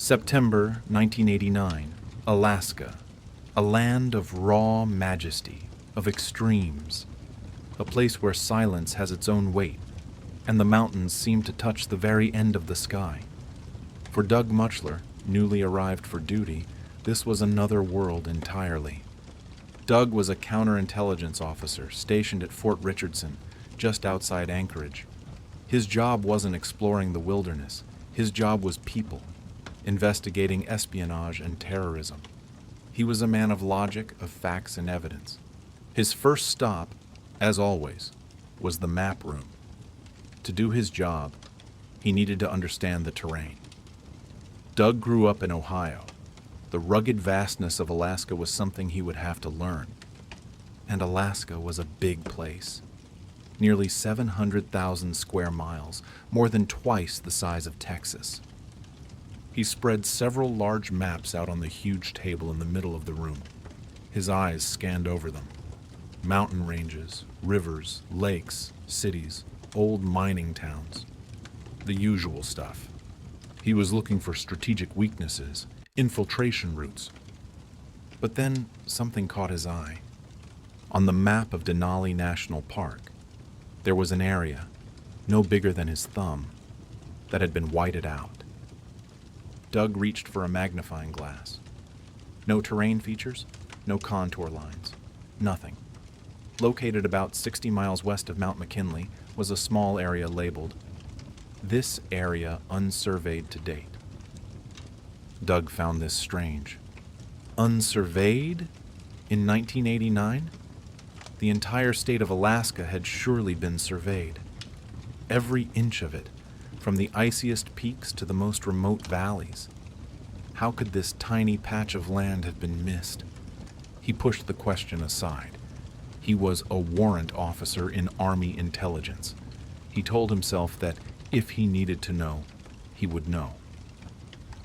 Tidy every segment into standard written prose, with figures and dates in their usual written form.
September 1989, Alaska. A land of raw majesty, of extremes. A place where silence has its own weight, and the mountains seem to touch the very end of the sky. For Doug Muchler, newly arrived for duty, this was another world entirely. Doug was a counterintelligence officer stationed at Fort Richardson, just outside Anchorage. His job wasn't exploring the wilderness. His job was people, investigating espionage and terrorism. He was a man of logic, of facts and evidence. His first stop, as always, was the map room. To do his job, he needed to understand the terrain. Doug grew up in Ohio. The rugged vastness of Alaska was something he would have to learn. And Alaska was a big place. Nearly 700,000 square miles, more than twice the size of Texas. He spread several large maps out on the huge table in the middle of the room. His eyes scanned over them. Mountain ranges, rivers, lakes, cities, old mining towns. The usual stuff. He was looking for strategic weaknesses, infiltration routes. But then something caught his eye. On the map of Denali National Park, there was an area, no bigger than his thumb, that had been whited out. Doug reached for a magnifying glass. No terrain features, no contour lines, nothing. Located about 60 miles west of Mount McKinley was a small area labeled, "This area unsurveyed to date." Doug found this strange. Unsurveyed? In 1989? The entire state of Alaska had surely been surveyed. Every inch of it, from the iciest peaks to the most remote valleys. How could this tiny patch of land have been missed? He pushed the question aside. He was a warrant officer in Army intelligence. He told himself that if he needed to know, he would know.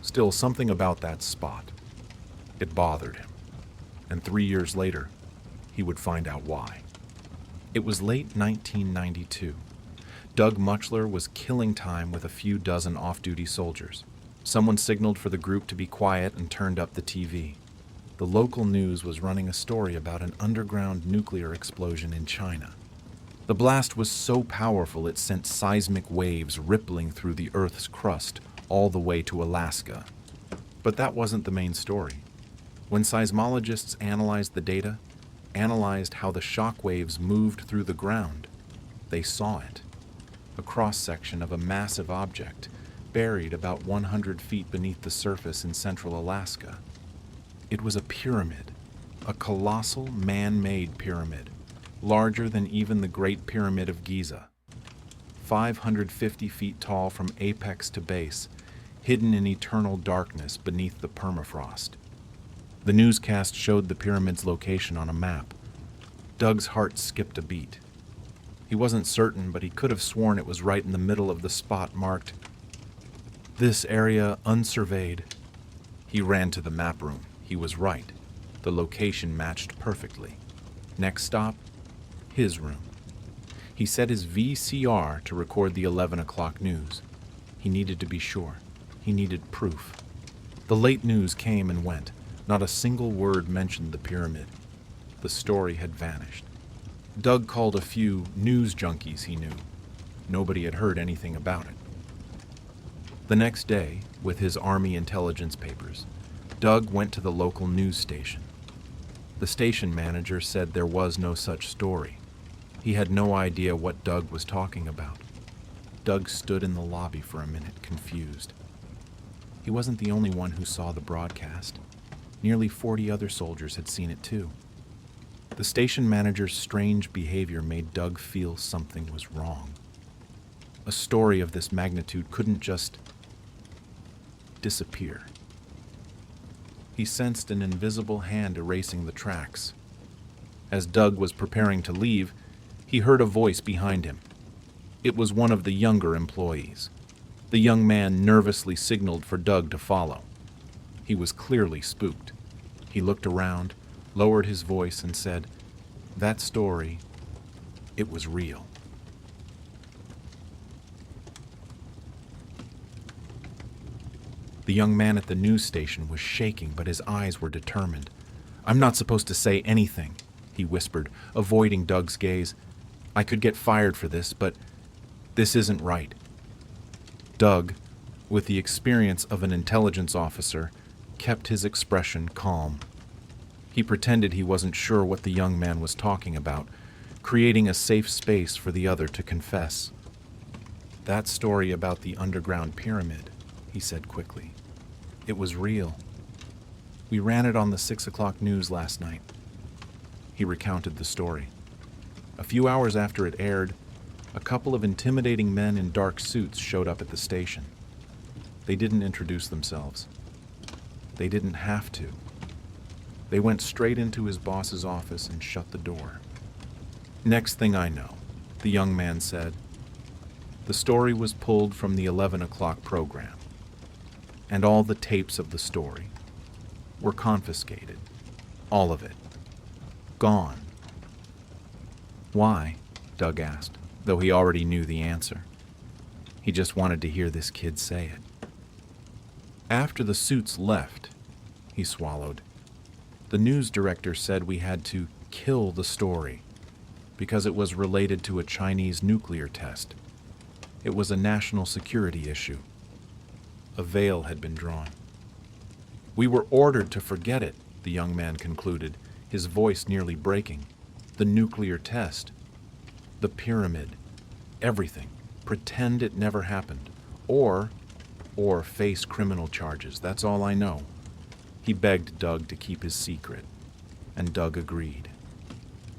Still, something about that spot. It bothered him. And 3 years later, he would find out why. It was late 1992. Doug Muchler was killing time with a few dozen off-duty soldiers. Someone signaled for the group to be quiet and turned up the TV. The local news was running a story about an underground nuclear explosion in China. The blast was so powerful it sent seismic waves rippling through the Earth's crust all the way to Alaska. But that wasn't the main story. When seismologists analyzed the data, analyzed how the shock waves moved through the ground, they saw it. A cross-section of a massive object buried about 100 feet beneath the surface in central Alaska. It was a pyramid, a colossal man-made pyramid, larger than even the Great Pyramid of Giza. 550 feet tall from apex to base, hidden in eternal darkness beneath the permafrost. The newscast showed the pyramid's location on a map. Doug's heart skipped a beat. He wasn't certain, but he could have sworn it was right in the middle of the spot marked, "This area unsurveyed." He ran to the map room. He was right. The location matched perfectly. Next stop, his room. He set his VCR to record the 11 o'clock news. He needed to be sure. He needed proof. The late news came and went. Not a single word mentioned the pyramid. The story had vanished. Doug called a few news junkies he knew. Nobody had heard anything about it. The next day, with his Army intelligence papers, Doug went to the local news station. The station manager said there was no such story. He had no idea what Doug was talking about. Doug stood in the lobby for a minute, confused. He wasn't the only one who saw the broadcast. Nearly 40 other soldiers had seen it too. The station manager's strange behavior made Doug feel something was wrong. A story of this magnitude couldn't just disappear. He sensed an invisible hand erasing the tracks. As Doug was preparing to leave, he heard a voice behind him. It was one of the younger employees. The young man nervously signaled for Doug to follow. He was clearly spooked. He looked around, lowered his voice, and said, "That story, it was real." The young man at the news station was shaking, but his eyes were determined. "I'm not supposed to say anything," he whispered, avoiding Doug's gaze. "I could get fired for this, but this isn't right." Doug, with the experience of an intelligence officer, kept his expression calm. He pretended he wasn't sure what the young man was talking about, creating a safe space for the other to confess. "That story about the underground pyramid," he said quickly. "It was real. We ran it on the 6 o'clock news last night." He recounted the story. A few hours after it aired, a couple of intimidating men in dark suits showed up at the station. They didn't introduce themselves. They didn't have to. They went straight into his boss's office and shut the door. "Next thing I know," the young man said, "the story was pulled from the 11 o'clock program, and all the tapes of the story were confiscated. All of it. Gone." "Why?" Doug asked, though he already knew the answer. He just wanted to hear this kid say it. "After the suits left," he swallowed, "the news director said we had to kill the story because it was related to a Chinese nuclear test. It was a national security issue." A veil had been drawn. "We were ordered to forget it," the young man concluded, his voice nearly breaking. "The nuclear test, the pyramid, everything. Pretend it never happened. Or face criminal charges. That's all I know." He begged Doug to keep his secret, and Doug agreed.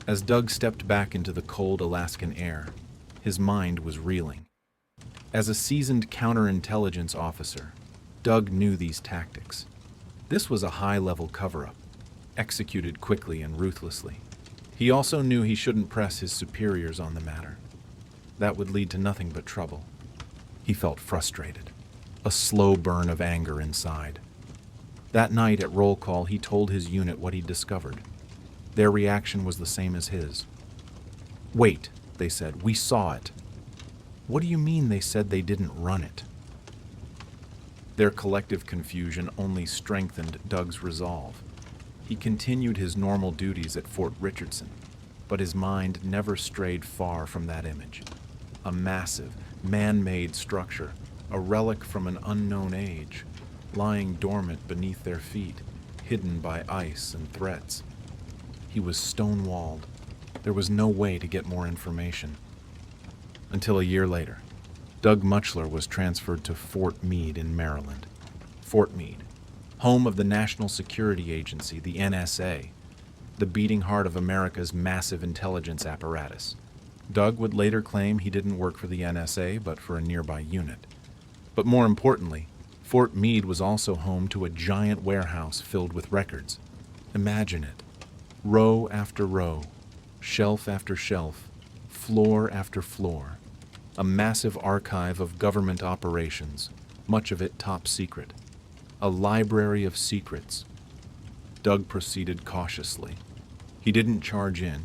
As Doug stepped back into the cold Alaskan air, his mind was reeling. As a seasoned counterintelligence officer, Doug knew these tactics. This was a high-level cover-up, executed quickly and ruthlessly. He also knew he shouldn't press his superiors on the matter. That would lead to nothing but trouble. He felt frustrated, a slow burn of anger inside. That night at roll call, he told his unit what he'd discovered. Their reaction was the same as his. "Wait," they said, "we saw it." "What do you mean they said they didn't run it?" Their collective confusion only strengthened Doug's resolve. He continued his normal duties at Fort Richardson, but his mind never strayed far from that image. A massive, man-made structure, a relic from an unknown age, lying dormant beneath their feet, hidden by ice and threats. He was stone-walled. There was no way to get more information. Until a year later, Doug Muchler was transferred to Fort Meade in Maryland. Fort Meade, home of the National Security Agency, the NSA, the beating heart of America's massive intelligence apparatus. Doug would later claim he didn't work for the NSA, but for a nearby unit. But more importantly, Fort Meade was also home to a giant warehouse filled with records. Imagine it. Row after row, shelf after shelf, floor after floor. A massive archive of government operations, much of it top secret. A library of secrets. Doug proceeded cautiously. He didn't charge in.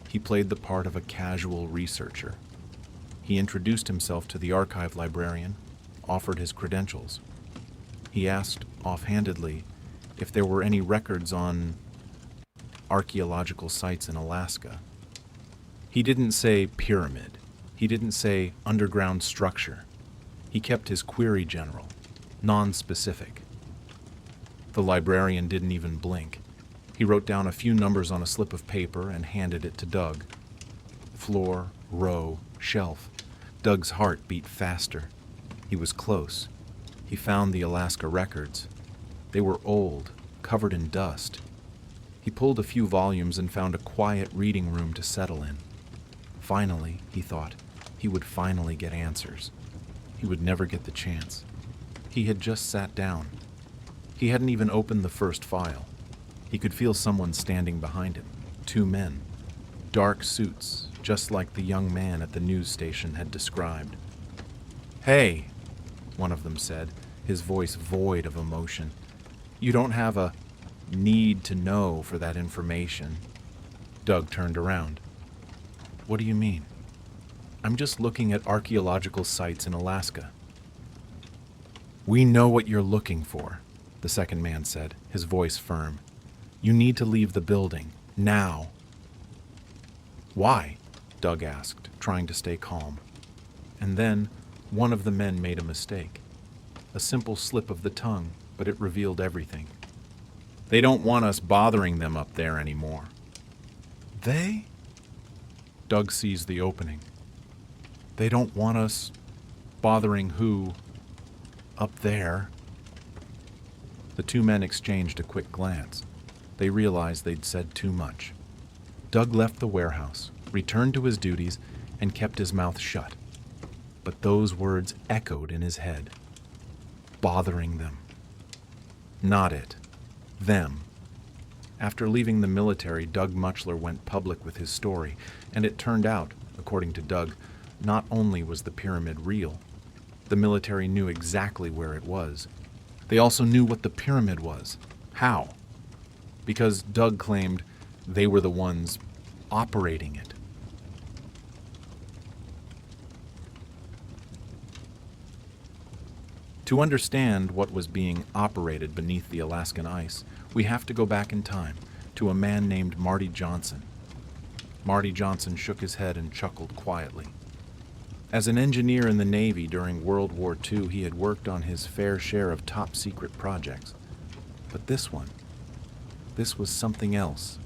He played the part of a casual researcher. He introduced himself to the archive librarian, offered his credentials. He asked offhandedly if there were any records on archaeological sites in Alaska. He didn't say pyramid. He didn't say underground structure. He kept his query general, non-specific. The librarian didn't even blink. He wrote down a few numbers on a slip of paper and handed it to Doug. Floor, row, shelf. Doug's heart beat faster. He was close. He found the Alaska records. They were old, covered in dust. He pulled a few volumes and found a quiet reading room to settle in. Finally, he thought, he would finally get answers. He would never get the chance. He had just sat down. He hadn't even opened the first file. He could feel someone standing behind him. 2 men. Dark suits, just like the young man at the news station had described. "Hey," one of them said, his voice void of emotion. "You don't have a need to know for that information." Doug turned around. "What do you mean?" "I'm just looking at archaeological sites in Alaska." "We know what you're looking for," the second man said, his voice firm. "You need to leave the building, now." "Why?" Doug asked, trying to stay calm. And then one of the men made a mistake. A simple slip of the tongue, but it revealed everything. "They don't want us bothering them up there anymore." "They?" Doug seized the opening. "They don't want us bothering who? Up there?" The two men exchanged a quick glance. They realized they'd said too much. Doug left the warehouse, returned to his duties, and kept his mouth shut. But those words echoed in his head. Bothering them. Not it. Them. After leaving the military, Doug Muchler went public with his story, and it turned out, according to Doug, not only was the pyramid real, the military knew exactly where it was. They also knew what the pyramid was. How? Because Doug claimed they were the ones operating it. To understand what was being operated beneath the Alaskan ice, we have to go back in time to a man named Marty Johnson. Marty Johnson shook his head and chuckled quietly. As an engineer in the Navy during World War II, he had worked on his fair share of top-secret projects. But this was something else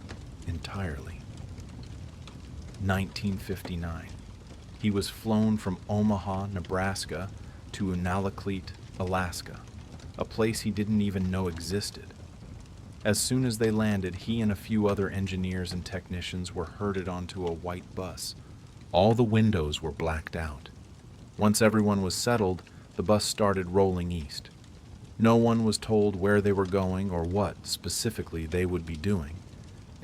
entirely. 1959. He was flown from Omaha, Nebraska, to Unalakleet, Alaska, a place he didn't even know existed. As soon as they landed, he and a few other engineers and technicians were herded onto a white bus. All the windows were blacked out. Once everyone was settled, the bus started rolling east. No one was told where they were going or what, specifically, they would be doing.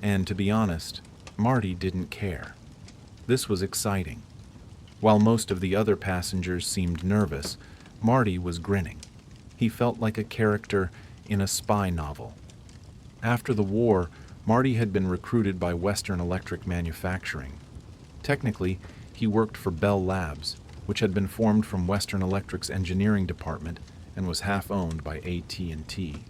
And to be honest, Marty didn't care. This was exciting. While most of the other passengers seemed nervous, Marty was grinning. He felt like a character in a spy novel. After the war, Marty had been recruited by Western Electric Manufacturing. Technically, he worked for Bell Labs, which had been formed from Western Electric's engineering department and was half-owned by AT&T.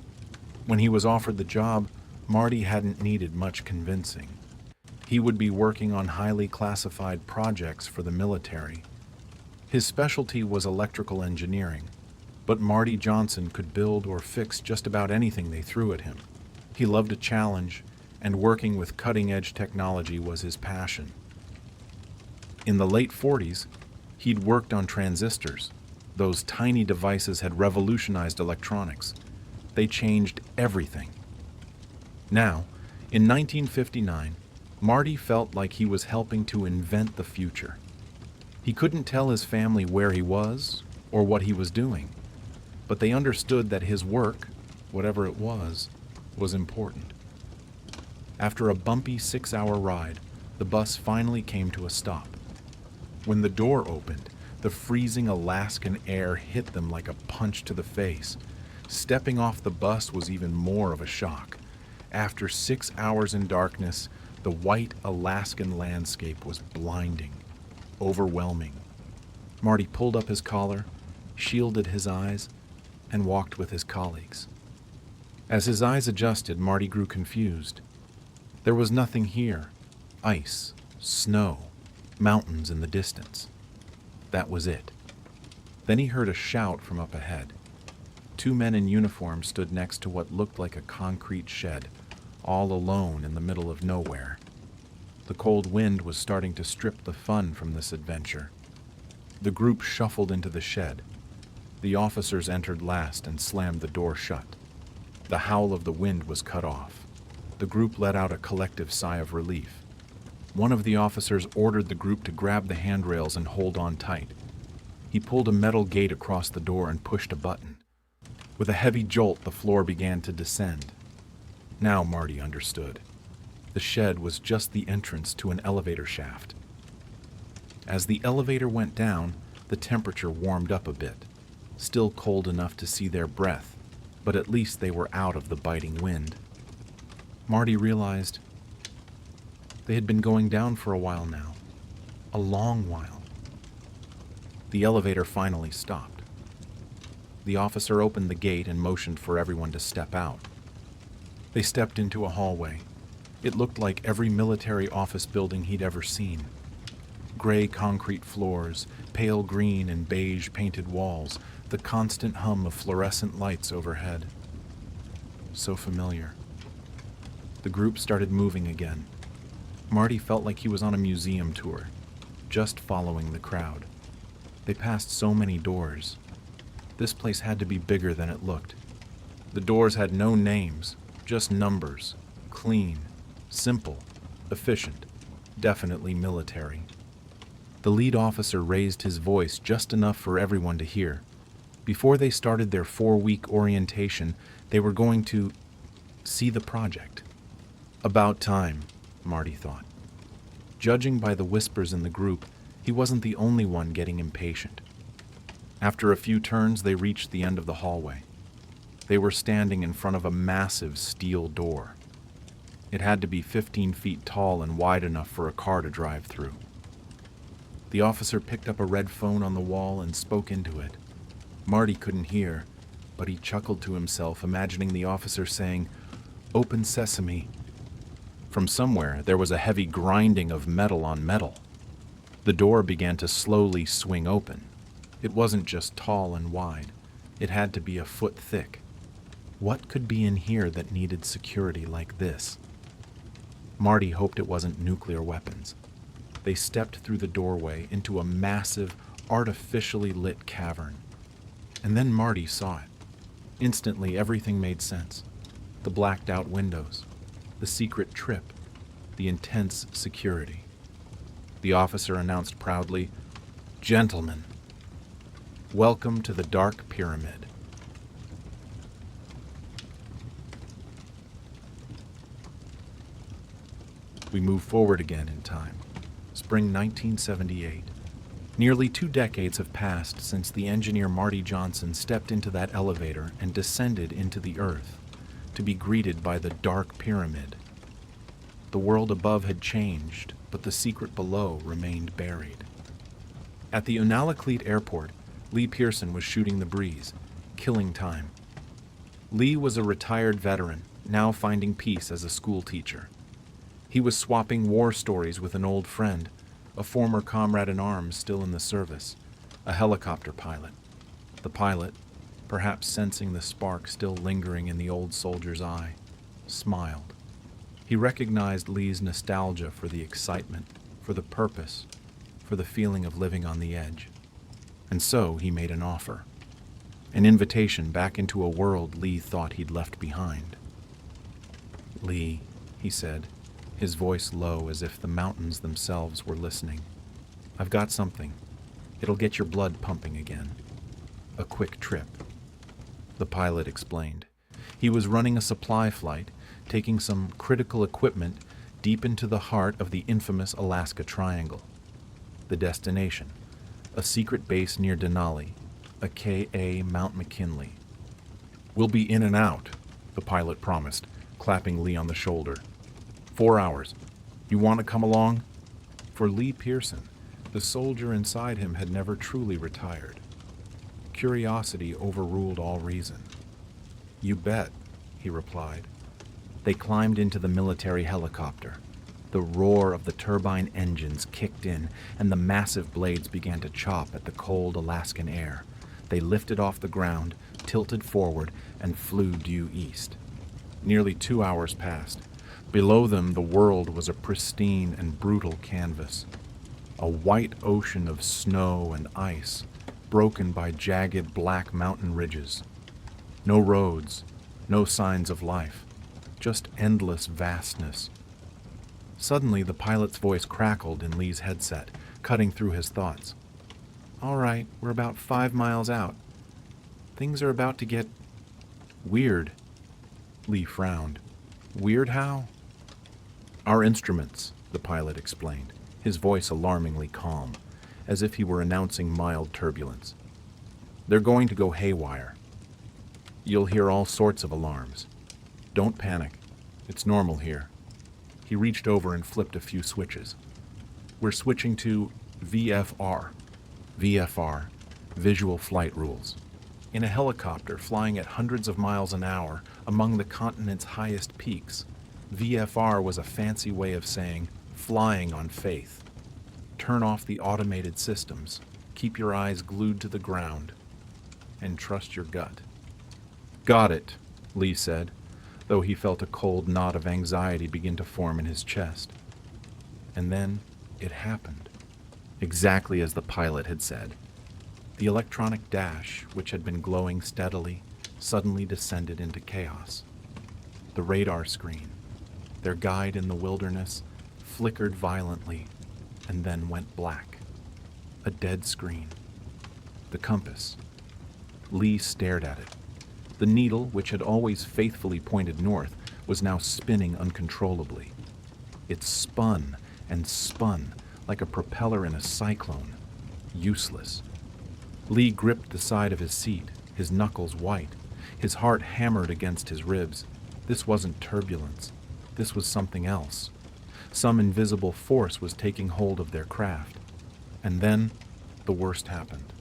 When he was offered the job, Marty hadn't needed much convincing. He would be working on highly classified projects for the military. His specialty was electrical engineering, but Marty Johnson could build or fix just about anything they threw at him. He loved a challenge, and working with cutting-edge technology was his passion. In the late 40s, he'd worked on transistors. Those tiny devices had revolutionized electronics. They changed everything. Now, in 1959, Marty felt like he was helping to invent the future. He couldn't tell his family where he was or what he was doing, but they understood that his work, whatever it was important. After a bumpy 6-hour ride, the bus finally came to a stop. When the door opened, the freezing Alaskan air hit them like a punch to the face. Stepping off the bus was even more of a shock. After 6 hours in darkness, the white Alaskan landscape was blinding, overwhelming. Marty pulled up his collar, shielded his eyes, and walked with his colleagues. As his eyes adjusted, Marty grew confused. There was nothing here. Ice, snow, mountains in the distance. That was it. Then he heard a shout from up ahead. 2 men in uniform stood next to what looked like a concrete shed, all alone in the middle of nowhere. The cold wind was starting to strip the fun from this adventure. The group shuffled into the shed. The officers entered last and slammed the door shut. The howl of the wind was cut off. The group let out a collective sigh of relief. One of the officers ordered the group to grab the handrails and hold on tight. He pulled a metal gate across the door and pushed a button. With a heavy jolt, the floor began to descend. Now Marty understood. The shed was just the entrance to an elevator shaft. As the elevator went down, the temperature warmed up a bit. Still cold enough to see their breath, but at least they were out of the biting wind. Marty realized they had been going down for a while now. A long while. The elevator finally stopped. the officer opened the gate and motioned for everyone to step out. They stepped into a hallway. It looked like every military office building he'd ever seen. Gray concrete floors, pale green and beige painted walls, the constant hum of fluorescent lights overhead. So familiar. The group started moving again. Marty felt like he was on a museum tour, just following the crowd. They passed so many doors. This place had to be bigger than it looked. The doors had no names, just numbers. Clean, simple, efficient, definitely military. The lead officer raised his voice just enough for everyone to hear. Before they started their 4-week orientation, they were going to see the project. About time, Marty thought. Judging by the whispers in the group, he wasn't the only one getting impatient. After a few turns, they reached the end of the hallway. They were standing in front of a massive steel door. It had to be 15 feet tall and wide enough for a car to drive through. The officer picked up a red phone on the wall and spoke into it. Marty couldn't hear, but he chuckled to himself, imagining the officer saying, "Open sesame." From somewhere, there was a heavy grinding of metal on metal. The door began to slowly swing open. It wasn't just tall and wide. It had to be a foot thick. What could be in here that needed security like this? Marty hoped it wasn't nuclear weapons. They stepped through the doorway into a massive, artificially lit cavern. And then Marty saw it. Instantly, everything made sense. The blacked-out windows, the secret trip, the intense security. The officer announced proudly, "Gentlemen, welcome to the Dark Pyramid." We move forward again in time. Spring 1978. Nearly 2 decades have passed since the engineer Marty Johnson stepped into that elevator and descended into the earth to be greeted by the Dark Pyramid. The world above had changed, but the secret below remained buried. At the Unalakleet airport, Lee Pearson was shooting the breeze, killing time. Lee was a retired veteran, now finding peace as a school teacher. He was swapping war stories with an old friend, a former comrade-in-arms still in the service, a helicopter pilot. The pilot, perhaps sensing the spark still lingering in the old soldier's eye, smiled. He recognized Lee's nostalgia for the excitement, for the purpose, for the feeling of living on the edge. And so he made an offer. An invitation back into a world Lee thought he'd left behind. "Lee," he said, his voice low as if the mountains themselves were listening. "I've got something. It'll get your blood pumping again. A quick trip." The pilot explained. He was running a supply flight, taking some critical equipment deep into the heart of the infamous Alaska Triangle. The destination, a secret base near Denali, a Ka Mount McKinley. "We'll be in and out," the pilot promised, clapping Lee on the shoulder. 4 hours. You want to come along?" For Lee Pearson, the soldier inside him had never truly retired. Curiosity overruled all reason. "You bet," he replied. They climbed into the military helicopter. The roar of the turbine engines kicked in, and the massive blades began to chop at the cold Alaskan air. They lifted off the ground, tilted forward, and flew due east. Nearly 2 hours passed. Below them, the world was a pristine and brutal canvas. A white ocean of snow and ice, broken by jagged black mountain ridges. No roads, no signs of life, just endless vastness. Suddenly, the pilot's voice crackled in Lee's headset, cutting through his thoughts. "All right, we're about 5 miles out. Things are about to get weird." Lee frowned. "Weird how?" "Our instruments," the pilot explained, his voice alarmingly calm, as if he were announcing mild turbulence. "They're going to go haywire. You'll hear all sorts of alarms. Don't panic. It's normal here." He reached over and flipped a few switches. "We're switching to VFR. VFR, Visual Flight Rules. In a helicopter flying at hundreds of miles an hour among the continent's highest peaks, VFR was a fancy way of saying flying on faith. Turn off the automated systems, keep your eyes glued to the ground, and trust your gut. Got it, Lee said, though he felt a cold knot of anxiety begin to form in his chest. And then it happened, exactly as the pilot had said. The electronic dash, which had been glowing steadily, suddenly descended into chaos. The radar screen, their guide in the wilderness, flickered violently and then went black. A dead screen. The compass. Lee stared at it. The needle, which had always faithfully pointed north, was now spinning uncontrollably. It spun and spun like a propeller in a cyclone. Useless. Lee gripped the side of his seat, his knuckles white. His heart hammered against his ribs. This wasn't turbulence. This was something else. Some invisible force was taking hold of their craft. And then, the worst happened.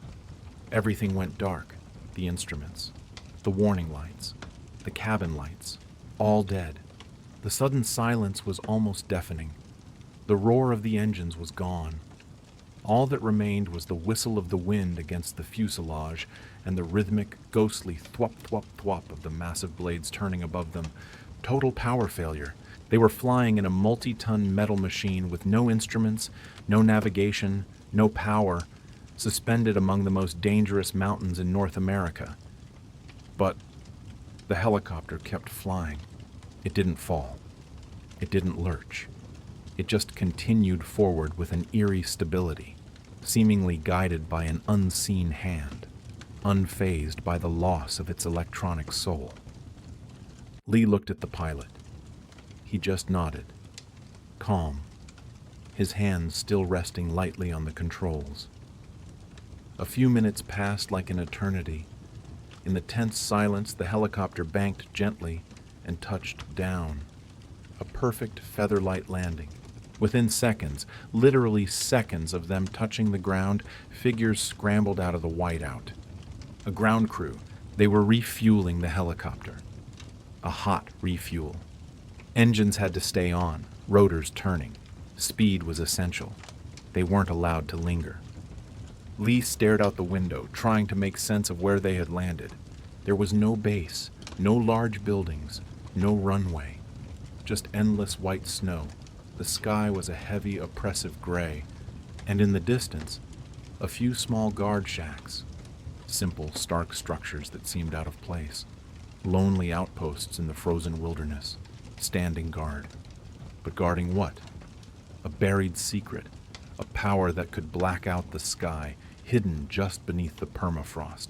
Everything went dark. The instruments, the warning lights, the cabin lights, all dead. The sudden silence was almost deafening. The roar of the engines was gone. All that remained was the whistle of the wind against the fuselage and the rhythmic, ghostly thwop-thwop-thwop of the massive blades turning above them. Total power failure. They were flying in a multi-ton metal machine with no instruments, no navigation, no power, suspended among the most dangerous mountains in North America. But the helicopter kept flying. It didn't fall. It didn't lurch. It just continued forward with an eerie stability, seemingly guided by an unseen hand, unfazed by the loss of its electronic soul. Lee looked at the pilot. He just nodded, calm, his hands still resting lightly on the controls. A few minutes passed like an eternity. In the tense silence, the helicopter banked gently and touched down. A perfect feather-light landing. Within seconds, literally seconds of them touching the ground, figures scrambled out of the whiteout. A ground crew. They were refueling the helicopter. A hot refuel. Engines had to stay on, rotors turning. Speed was essential. They weren't allowed to linger. Lee stared out the window, trying to make sense of where they had landed. There was no base, no large buildings, no runway. Just endless white snow. The sky was a heavy, oppressive gray, and in the distance, a few small guard shacks. Simple, stark structures that seemed out of place. Lonely outposts in the frozen wilderness, standing guard. But guarding what? A buried secret, a power that could black out the sky, hidden just beneath the permafrost.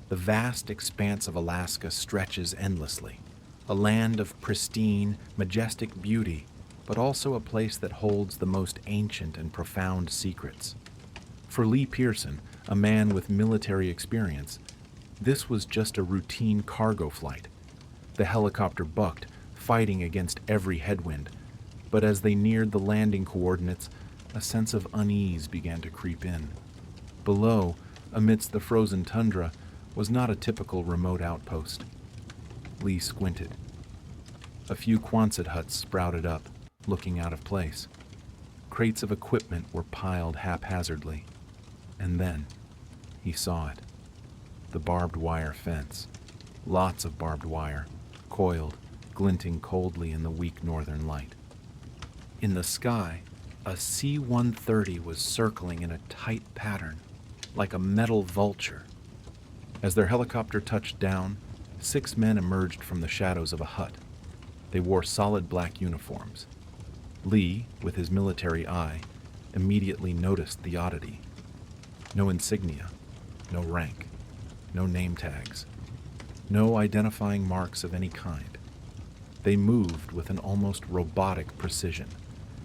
The vast expanse of Alaska stretches endlessly, a land of pristine, majestic beauty, but also a place that holds the most ancient and profound secrets. For Lee Pearson, a man with military experience, this was just a routine cargo flight. The helicopter bucked, fighting against every headwind, but as they neared the landing coordinates, a sense of unease began to creep in. Below, amidst the frozen tundra, was not a typical remote outpost. Lee squinted. A few Quonset huts sprouted up, looking out of place. Crates of equipment were piled haphazardly. And then, he saw it. The barbed wire fence. Lots of barbed wire, coiled, glinting coldly in the weak northern light. In the sky, a C-130 was circling in a tight pattern, like a metal vulture. As their helicopter touched down, 6 men emerged from the shadows of a hut. They wore solid black uniforms. Lee, with his military eye, immediately noticed the oddity. No insignia, no rank, no name tags, no identifying marks of any kind. They moved with an almost robotic precision,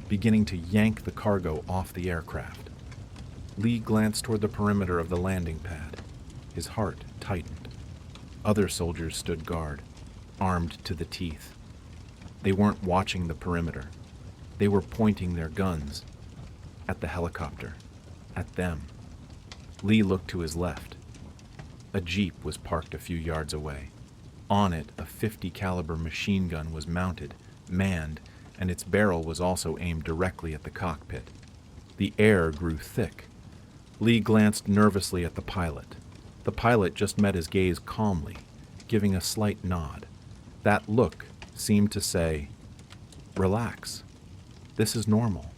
beginning to yank the cargo off the aircraft. Lee glanced toward the perimeter of the landing pad. His heart tightened. Other soldiers stood guard, armed to the teeth. They weren't watching the perimeter. They were pointing their guns. at the helicopter, at them. Lee looked to his left. A jeep was parked a few yards away. On it, a .50 caliber machine gun was mounted, manned, and its barrel was also aimed directly at the cockpit. The air grew thick. Lee glanced nervously at the pilot. The pilot just met his gaze calmly, giving a slight nod. That look seemed to say, "Relax. This is normal."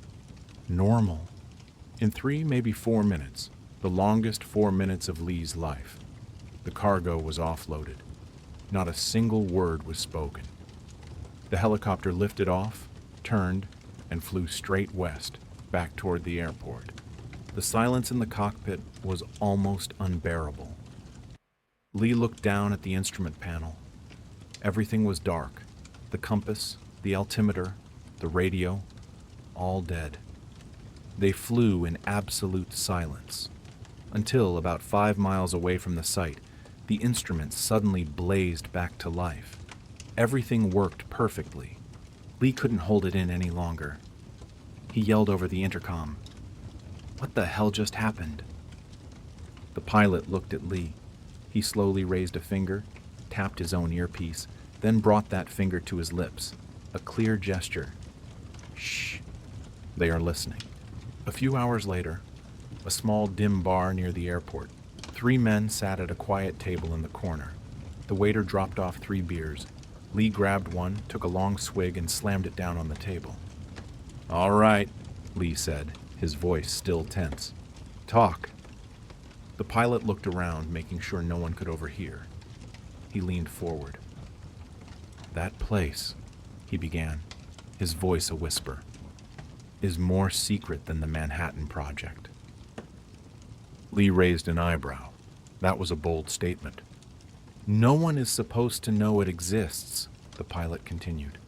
Normal. In 3, maybe 4 minutes, the longest 4 minutes of Lee's life, the cargo was offloaded. Not a single word was spoken. The helicopter lifted off, turned, and flew straight west, back toward the airport. The silence in the cockpit was almost unbearable. Lee looked down at the instrument panel. Everything was dark. The compass, the altimeter, the radio, all dead. They flew in absolute silence, until about 5 miles away from the site, the instruments suddenly blazed back to life. Everything worked perfectly. Lee couldn't hold it in any longer. He yelled over the intercom, "What the hell just happened?" The pilot looked at Lee. He slowly raised a finger, tapped his own earpiece, then brought that finger to his lips, a clear gesture. "Shh, they are listening." A few hours later, a small dim bar near the airport. 3 men sat at a quiet table in the corner. The waiter dropped off 3 beers. Lee grabbed one, took a long swig, and slammed it down on the table. "All right," Lee said, his voice still tense. "Talk." The pilot looked around, making sure no one could overhear. He leaned forward. "That place," he began, his voice a whisper, "is more secret than the Manhattan Project." Lee raised an eyebrow. That was a bold statement. "No one is supposed to know it exists," the pilot continued.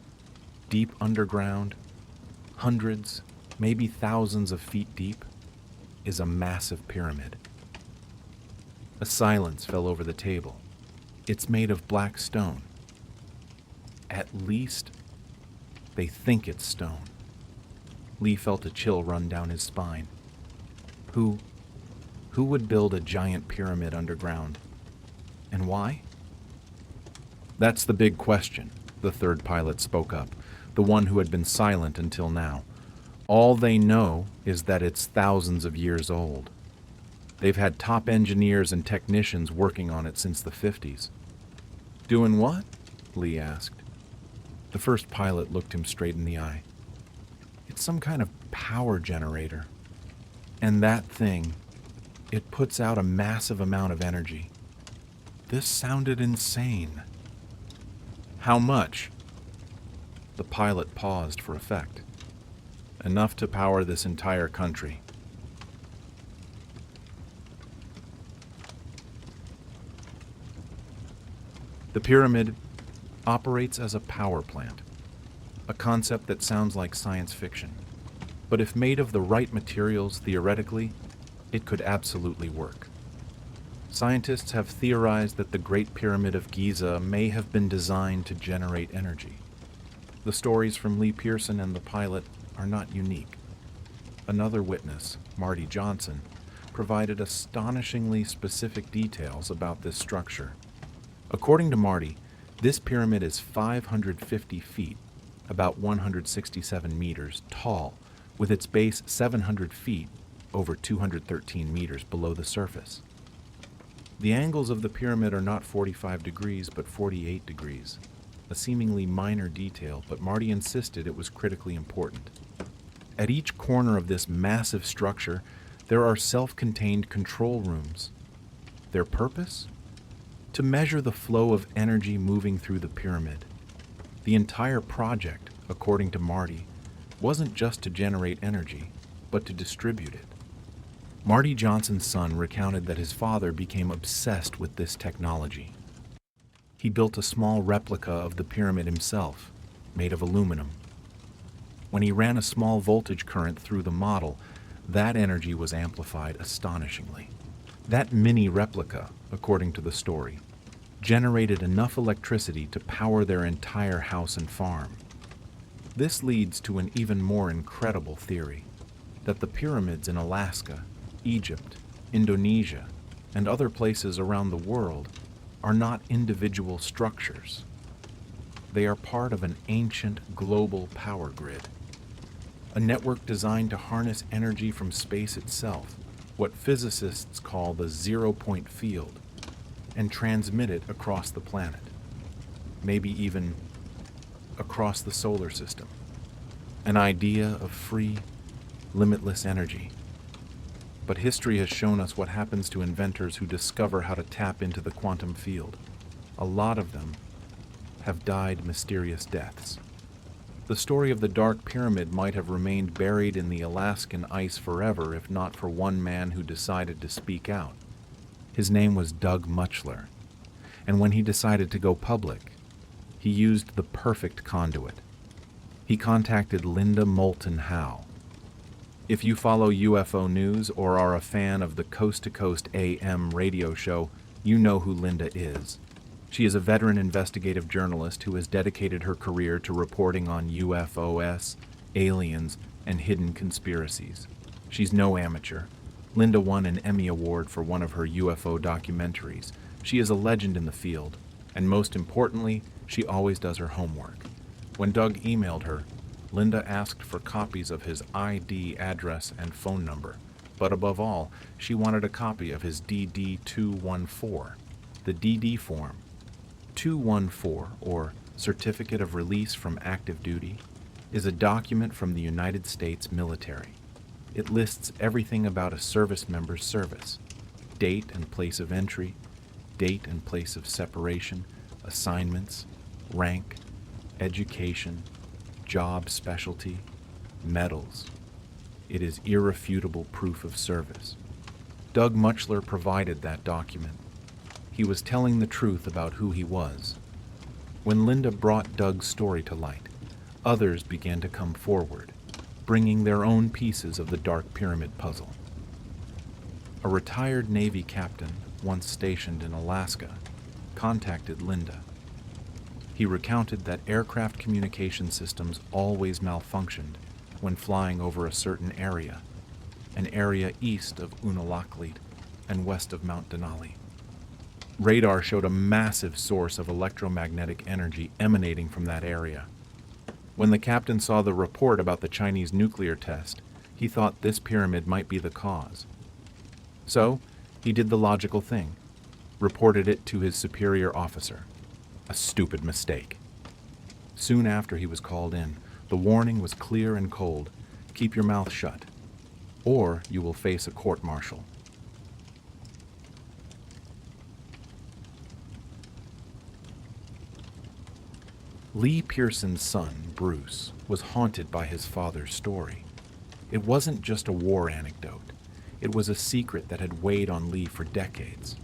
"Deep underground, hundreds, maybe thousands of feet deep, is a massive pyramid." A silence fell over the table. "It's made of black stone. At least, they think it's stone." Lee felt a chill run down his spine. Who would build a giant pyramid underground? And why? "That's the big question," the third pilot spoke up, the one who had been silent until now. "All they know is that it's thousands of years old. They've had top engineers and technicians working on it since the 50s. "Doing what?" Lee asked. The first pilot looked him straight in the eye. "It's some kind of power generator. And that thing, it puts out a massive amount of energy." This sounded insane. "How much?" The pilot paused for effect. "Enough to power this entire country." The pyramid operates as a power plant, a concept that sounds like science fiction. But if made of the right materials, theoretically, it could absolutely work. Scientists have theorized that the Great Pyramid of Giza may have been designed to generate energy. The stories from Lee Pearson and the pilot are not unique. Another witness, Marty Johnson, provided astonishingly specific details about this structure. According to Marty, this pyramid is 550 feet, about 167 meters, tall, with its base 700 feet, over 213 meters below the surface. The angles of the pyramid are not 45 degrees, but 48 degrees, a seemingly minor detail, but Marty insisted it was critically important. At each corner of this massive structure, there are self-contained control rooms. Their purpose? To measure the flow of energy moving through the pyramid. The entire project, according to Marty, wasn't just to generate energy, but to distribute it. Marty Johnson's son recounted that his father became obsessed with this technology. He built a small replica of the pyramid himself, made of aluminum. When he ran a small voltage current through the model, that energy was amplified astonishingly. That mini replica, according to the story, generated enough electricity to power their entire house and farm. This leads to an even more incredible theory, that the pyramids in Alaska, Egypt, Indonesia, and other places around the world are not individual structures. They are part of an ancient global power grid, a network designed to harness energy from space itself, what physicists call the zero-point field, and transmit it across the planet, maybe even across the solar system. An idea of free, limitless energy. But history has shown us what happens to inventors who discover how to tap into the quantum field. A lot of them have died mysterious deaths. The story of the Dark Pyramid might have remained buried in the Alaskan ice forever if not for one man who decided to speak out. His name was Doug Muchler, and when he decided to go public, he used the perfect conduit. He contacted Linda Moulton Howe. If you follow UFO news or are a fan of the Coast to Coast AM radio show, you know who Linda is. She is a veteran investigative journalist who has dedicated her career to reporting on UFOs, aliens, and hidden conspiracies. She's no amateur. Linda won an Emmy Award for one of her UFO documentaries. She is a legend in the field, and most importantly, she always does her homework. When Doug emailed her, Linda asked for copies of his ID address and phone number, but above all, she wanted a copy of his DD-214, the DD form. 214, or Certificate of Release from Active Duty, is a document from the United States military. It lists everything about a service member's service: date and place of entry, date and place of separation, assignments, rank, education, job specialty, medals. It is irrefutable proof of service. Doug Muchler provided that document. He was telling the truth about who he was. When Linda brought Doug's story to light, others began to come forward, bringing their own pieces of the Dark Pyramid puzzle. A retired Navy captain, once stationed in Alaska, contacted Linda. He recounted that aircraft communication systems always malfunctioned when flying over a certain area, an area east of Unalakleet and west of Mount Denali. Radar showed a massive source of electromagnetic energy emanating from that area. When the captain saw the report about the Chinese nuclear test, he thought this pyramid might be the cause. So, he did the logical thing, reported it to his superior officer. A stupid mistake. Soon after he was called in, the warning was clear and cold: keep your mouth shut, or you will face a court-martial. Lee Pearson's son, Bruce, was haunted by his father's story. It wasn't just a war anecdote. It was a secret that had weighed on Lee for decades.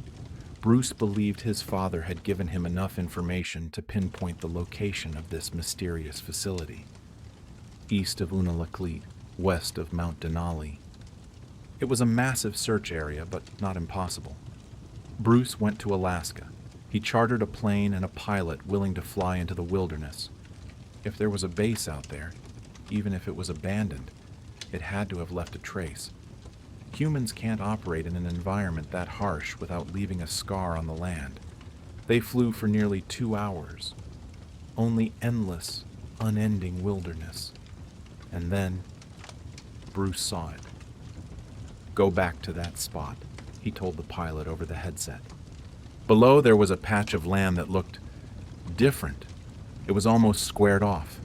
Bruce believed his father had given him enough information to pinpoint the location of this mysterious facility. East of Unalakleet, west of Mount Denali. It was a massive search area, but not impossible. Bruce went to Alaska. He chartered a plane and a pilot willing to fly into the wilderness. If there was a base out there, even if it was abandoned, it had to have left a trace. Humans can't operate in an environment that harsh without leaving a scar on the land. They flew for nearly 2 hours. Only endless, unending wilderness. And then, Bruce saw it. Go back to that spot, he told the pilot over the headset. Below there was a patch of land that looked different. It was almost squared off.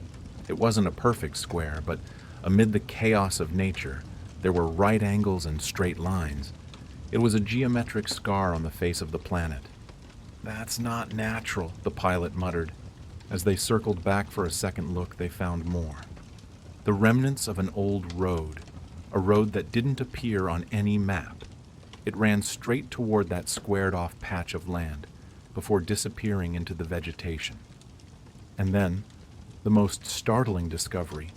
It wasn't a perfect square, but amid the chaos of nature, there were right angles and straight lines. It was a geometric scar on the face of the planet. That's not natural, the pilot muttered. As they circled back for a second look, they found more. The remnants of an old road, a road that didn't appear on any map. It ran straight toward that squared-off patch of land, before disappearing into the vegetation. And then, the most startling discovery,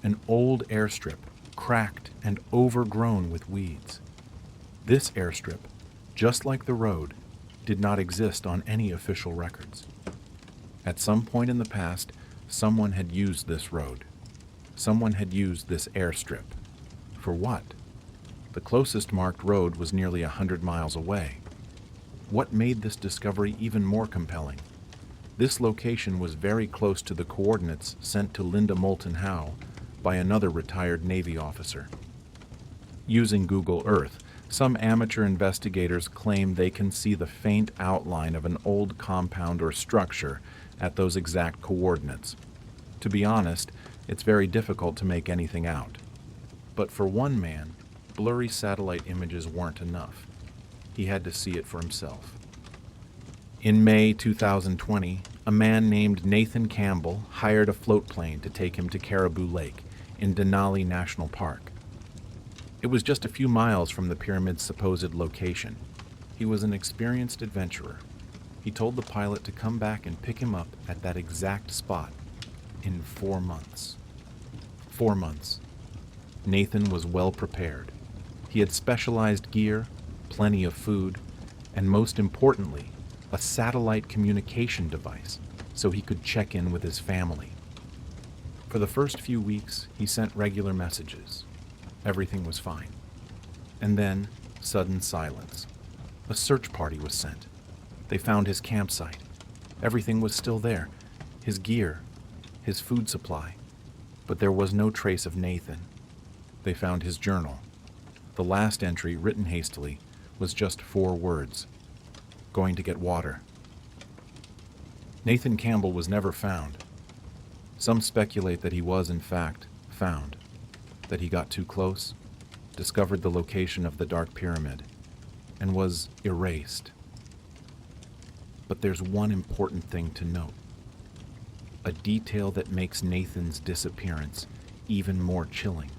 an old airstrip, cracked and overgrown with weeds. This airstrip, just like the road, did not exist on any official records. At some point in the past, someone had used this road. Someone had used this airstrip For what? The closest marked road was nearly 100 miles away. What made this discovery even more compelling? This location was very close to the coordinates sent to Linda Moulton Howe by another retired Navy officer. Using Google Earth, some amateur investigators claim they can see the faint outline of an old compound or structure at those exact coordinates. To be honest, it's very difficult to make anything out. But for one man, blurry satellite images weren't enough. He had to see it for himself. In May 2020, a man named Nathan Campbell hired a float plane to take him to Caribou Lake in Denali National Park. It was just a few miles from the pyramid's supposed location. He was an experienced adventurer. He told the pilot to come back and pick him up at that exact spot in 4 months. 4 months. Nathan was well prepared. He had specialized gear, plenty of food, and most importantly, a satellite communication device so he could check in with his family. For the first few weeks, he sent regular messages. Everything was fine. And then, sudden silence. A search party was sent. They found his campsite. Everything was still there. His gear, his food supply. But there was no trace of Nathan. They found his journal. The last entry, written hastily, was just 4 words. Going to get water. Nathan Campbell was never found. Some speculate that he was, in fact, found. That he got too close, discovered the location of the Dark Pyramid, and was erased. But there's one important thing to note. A detail that makes Nathan's disappearance even more chilling.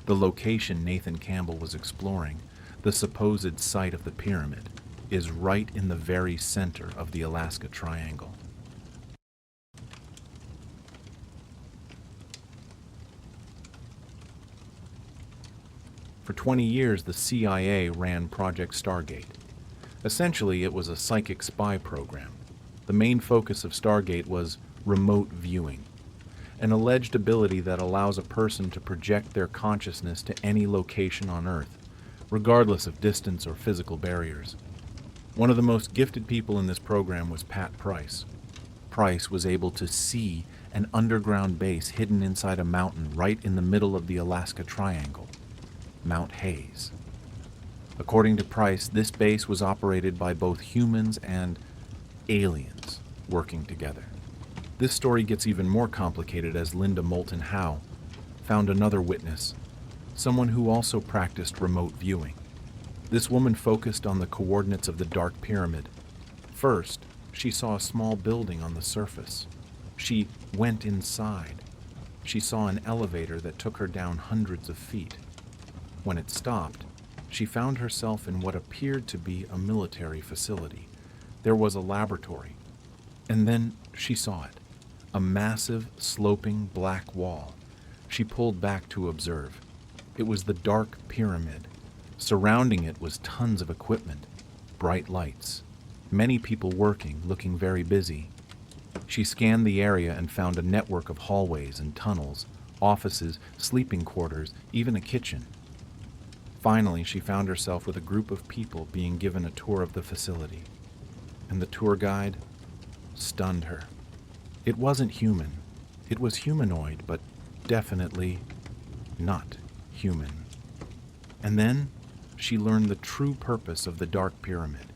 The location Nathan Campbell was exploring, the supposed site of the pyramid, is right in the very center of the Alaska Triangle. For 20 years, the CIA ran Project Stargate. Essentially, it was a psychic spy program. The main focus of Stargate was remote viewing, an alleged ability that allows a person to project their consciousness to any location on Earth, regardless of distance or physical barriers. One of the most gifted people in this program was Pat Price. Price was able to see an underground base hidden inside a mountain right in the middle of the Alaska Triangle, Mount Hayes. According to Price, this base was operated by both humans and aliens working together. This story gets even more complicated as Linda Moulton Howe found another witness, someone who also practiced remote viewing. This woman focused on the coordinates of the Dark Pyramid. First, she saw a small building on the surface. She went inside. She saw an elevator that took her down hundreds of feet. When it stopped, she found herself in what appeared to be a military facility. There was a laboratory. And then she saw it, a massive, sloping black wall. She pulled back to observe. It was the Dark Pyramid. Surrounding it was tons of equipment, bright lights, many people working, looking very busy. She scanned the area and found a network of hallways and tunnels, offices, sleeping quarters, even a kitchen. Finally, she found herself with a group of people being given a tour of the facility, and the tour guide stunned her. It wasn't human. It was humanoid, but definitely not human. And then she learned the true purpose of the Dark Pyramid.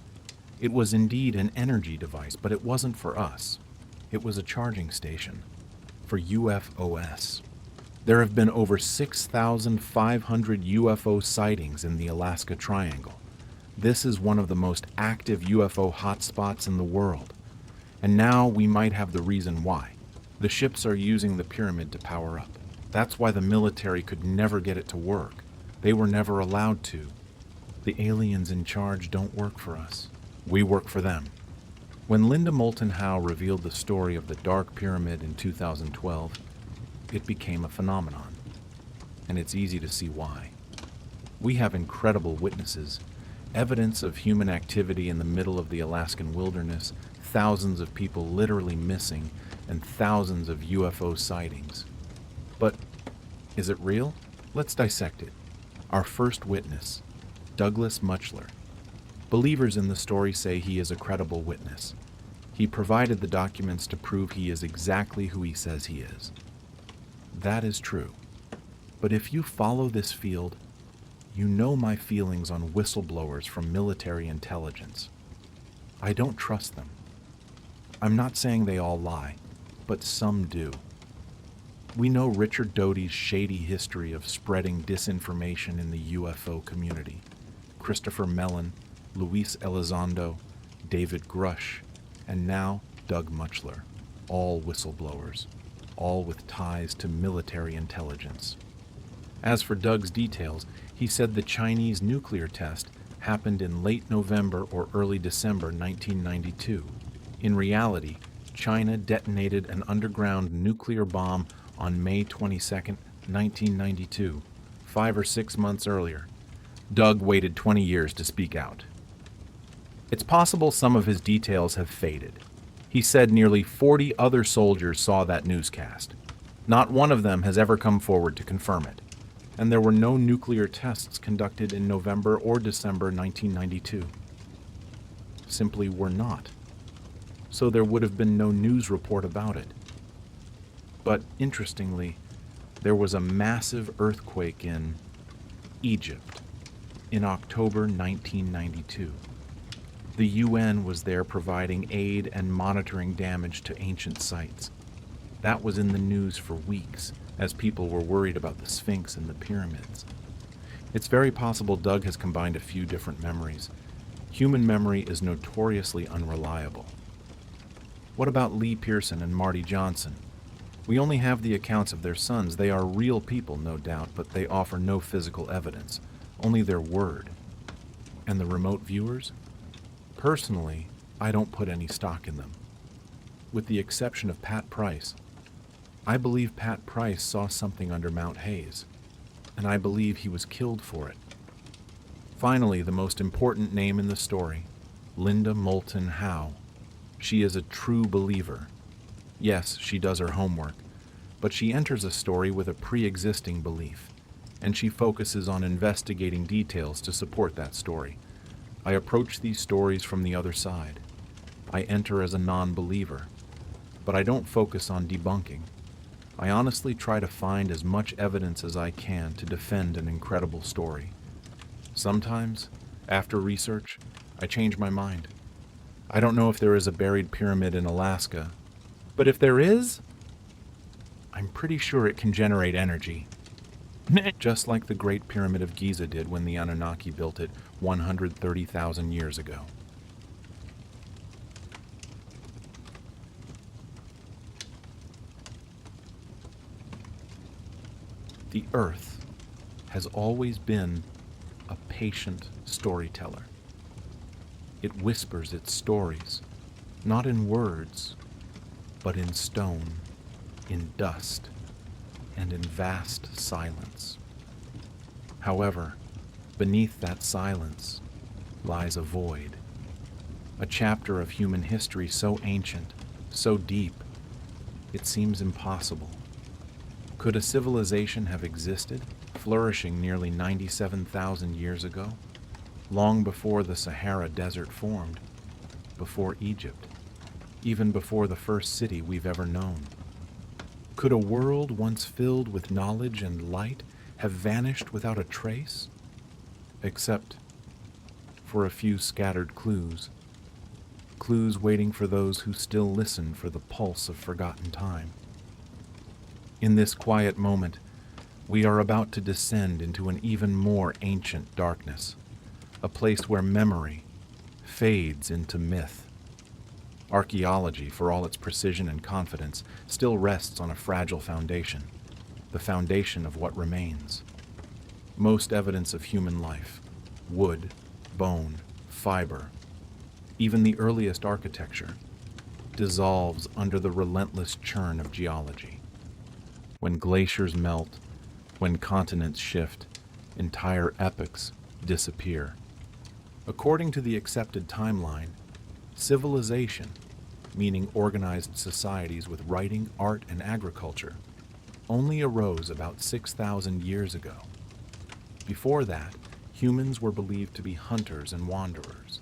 It was indeed an energy device, but it wasn't for us. It was a charging station for UFOs. There have been over 6,500 UFO sightings in the Alaska Triangle. This is one of the most active UFO hotspots in the world. And now we might have the reason why. The ships are using the pyramid to power up. That's why the military could never get it to work. They were never allowed to. The aliens in charge don't work for us. We work for them. When Linda Moulton Howe revealed the story of the Dark Pyramid in 2012, it became a phenomenon, and it's easy to see why. We have incredible witnesses, evidence of human activity in the middle of the Alaskan wilderness, thousands of people literally missing, and thousands of UFO sightings. But is it real? Let's dissect it. Our first witness, Douglas Muchler. Believers in the story say he is a credible witness. He provided the documents to prove he is exactly who he says he is. That is true. But if you follow this field, you know my feelings on whistleblowers from military intelligence. I don't trust them. I'm not saying they all lie, but some do. We know Richard Doty's shady history of spreading disinformation in the UFO community. Christopher Mellon, Luis Elizondo, David Grush, and now Doug Muchler, all whistleblowers, all with ties to military intelligence. As for Doug's details, he said the Chinese nuclear test happened in late November or early December 1992. In reality, China detonated an underground nuclear bomb on May 22, 1992, 5 or 6 months earlier. Doug waited 20 years to speak out. It's possible some of his details have faded. He said nearly 40 other soldiers saw that newscast. Not one of them has ever come forward to confirm it. And there were no nuclear tests conducted in November or December 1992. Simply were not. So there would have been no news report about it. But interestingly, there was a massive earthquake in Egypt in October 1992. The UN was there providing aid and monitoring damage to ancient sites. That was in the news for weeks, as people were worried about the Sphinx and the pyramids. It's very possible Doug has combined a few different memories. Human memory is notoriously unreliable. What about Lee Pearson and Marty Johnson? We only have the accounts of their sons. They are real people, no doubt, but they offer no physical evidence, only their word. And the remote viewers? Personally, I don't put any stock in them. With the exception of Pat Price. I believe Pat Price saw something under Mount Hayes, and I believe he was killed for it. Finally, the most important name in the story, Linda Moulton Howe. She is a true believer. Yes, she does her homework, but she enters a story with a pre-existing belief, and she focuses on investigating details to support that story. I approach these stories from the other side. I enter as a non-believer, but I don't focus on debunking. I honestly try to find as much evidence as I can to defend an incredible story. Sometimes, after research, I change my mind. I don't know if there is a buried pyramid in Alaska, but if there is, I'm pretty sure it can generate energy. Just like the Great Pyramid of Giza did when the Anunnaki built it 130,000 years ago. The Earth has always been a patient storyteller. It whispers its stories, not in words, but in stone, in dust, and in vast silence. However, beneath that silence lies a void, a chapter of human history so ancient, so deep, it seems impossible. Could a civilization have existed, flourishing nearly 97,000 years ago, long before the Sahara Desert formed, before Egypt, even before the first city we've ever known? Could a world once filled with knowledge and light have vanished without a trace? Except for a few scattered clues. Clues waiting for those who still listen for the pulse of forgotten time. In this quiet moment, we are about to descend into an even more ancient darkness, a place where memory fades into myth. Archaeology, for all its precision and confidence, still rests on a fragile foundation, the foundation of what remains. Most evidence of human life, wood, bone, fiber, even the earliest architecture, dissolves under the relentless churn of geology. When glaciers melt, when continents shift, entire epochs disappear. According to the accepted timeline, civilization, meaning organized societies with writing, art, and agriculture, only arose about 6,000 years ago. Before that, humans were believed to be hunters and wanderers.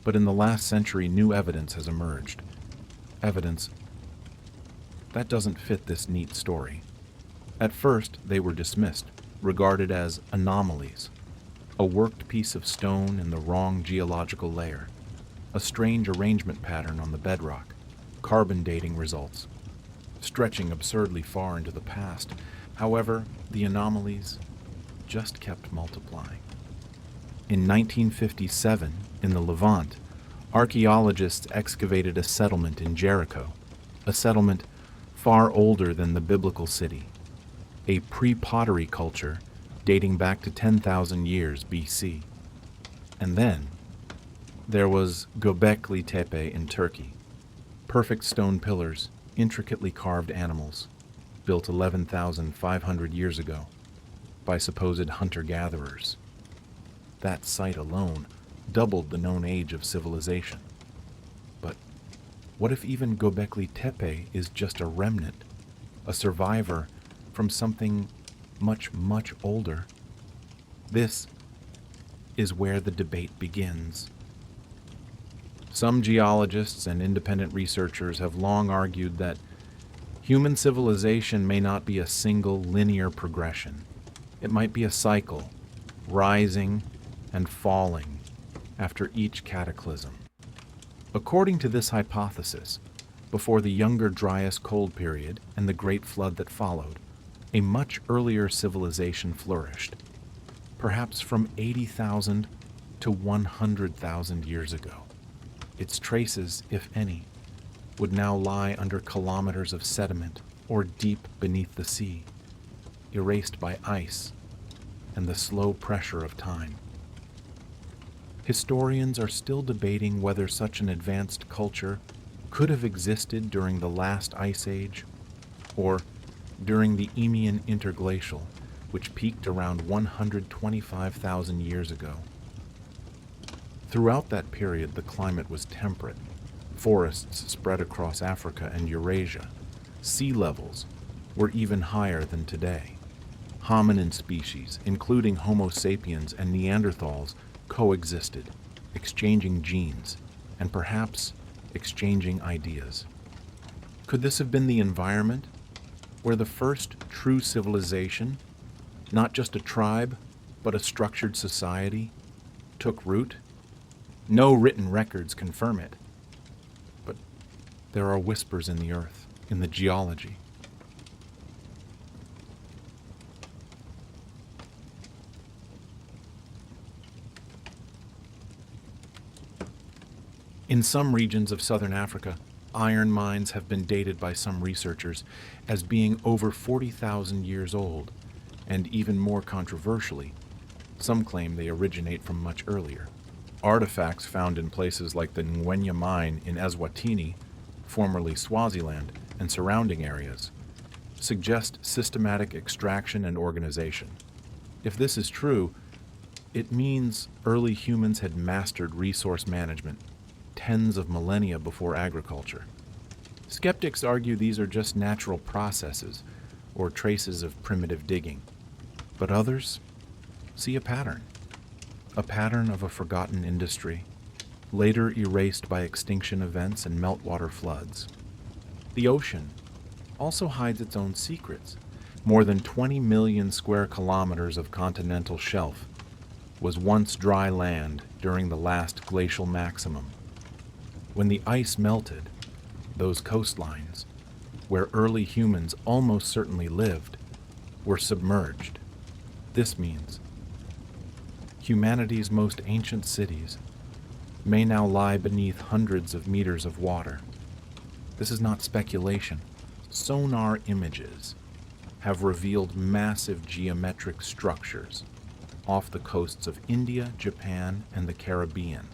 But in the last century, new evidence has emerged. Evidence that doesn't fit this neat story. At first, they were dismissed, regarded as anomalies, a worked piece of stone in the wrong geological layer, a strange arrangement pattern on the bedrock, carbon dating results, stretching absurdly far into the past. However, the anomalies just kept multiplying. In 1957, in the Levant, archaeologists excavated a settlement in Jericho, a settlement far older than the biblical city, a pre-pottery culture dating back to 10,000 years BC. And then there was Göbekli Tepe in Turkey, perfect stone pillars, intricately carved animals, built 11,500 years ago by supposed hunter-gatherers. That site alone doubled the known age of civilization. But what if even Göbekli Tepe is just a remnant, a survivor from something much, much older? This is where the debate begins. Some geologists and independent researchers have long argued that human civilization may not be a single linear progression. It might be a cycle, rising and falling after each cataclysm. According to this hypothesis, before the Younger Dryas Cold Period and the Great Flood that followed, a much earlier civilization flourished, perhaps from 80,000 to 100,000 years ago. Its traces, if any, would now lie under kilometers of sediment or deep beneath the sea, erased by ice and the slow pressure of time. Historians are still debating whether such an advanced culture could have existed during the last ice age or during the Eemian interglacial, which peaked around 125,000 years ago. Throughout that period, the climate was temperate. Forests spread across Africa and Eurasia. Sea levels were even higher than today. Hominin species, including Homo sapiens and Neanderthals, coexisted, exchanging genes and perhaps exchanging ideas. Could this have been the environment where the first true civilization, not just a tribe, but a structured society, took root? No written records confirm it, but there are whispers in the earth, in the geology. In some regions of southern Africa, iron mines have been dated by some researchers as being over 40,000 years old, and even more controversially, some claim they originate from much earlier. Artifacts found in places like the Ngwenya mine in Eswatini, formerly Swaziland, and surrounding areas, suggest systematic extraction and organization. If this is true, it means early humans had mastered resource management tens of millennia before agriculture. Skeptics argue these are just natural processes or traces of primitive digging, but others see a pattern of a forgotten industry, later erased by extinction events and meltwater floods. The ocean also hides its own secrets. More than 20 million square kilometers of continental shelf was once dry land during the last glacial maximum. When the ice melted, those coastlines, where early humans almost certainly lived, were submerged. This means humanity's most ancient cities may now lie beneath hundreds of meters of water. This is not speculation. Sonar images have revealed massive geometric structures off the coasts of India, Japan, and the Caribbean.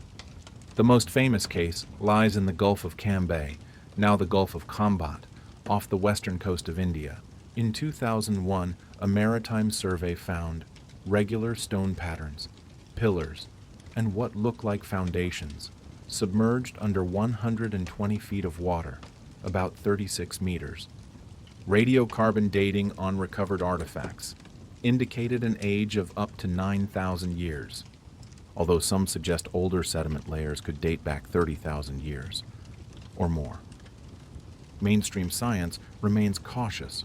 The most famous case lies in the Gulf of Cambay, now the Gulf of Kambat, off the western coast of India. In 2001, a maritime survey found regular stone patterns, pillars, and what look like foundations, submerged under 120 feet of water, about 36 meters. Radiocarbon dating on recovered artifacts indicated an age of up to 9,000 years, although some suggest older sediment layers could date back 30,000 years or more. Mainstream science remains cautious.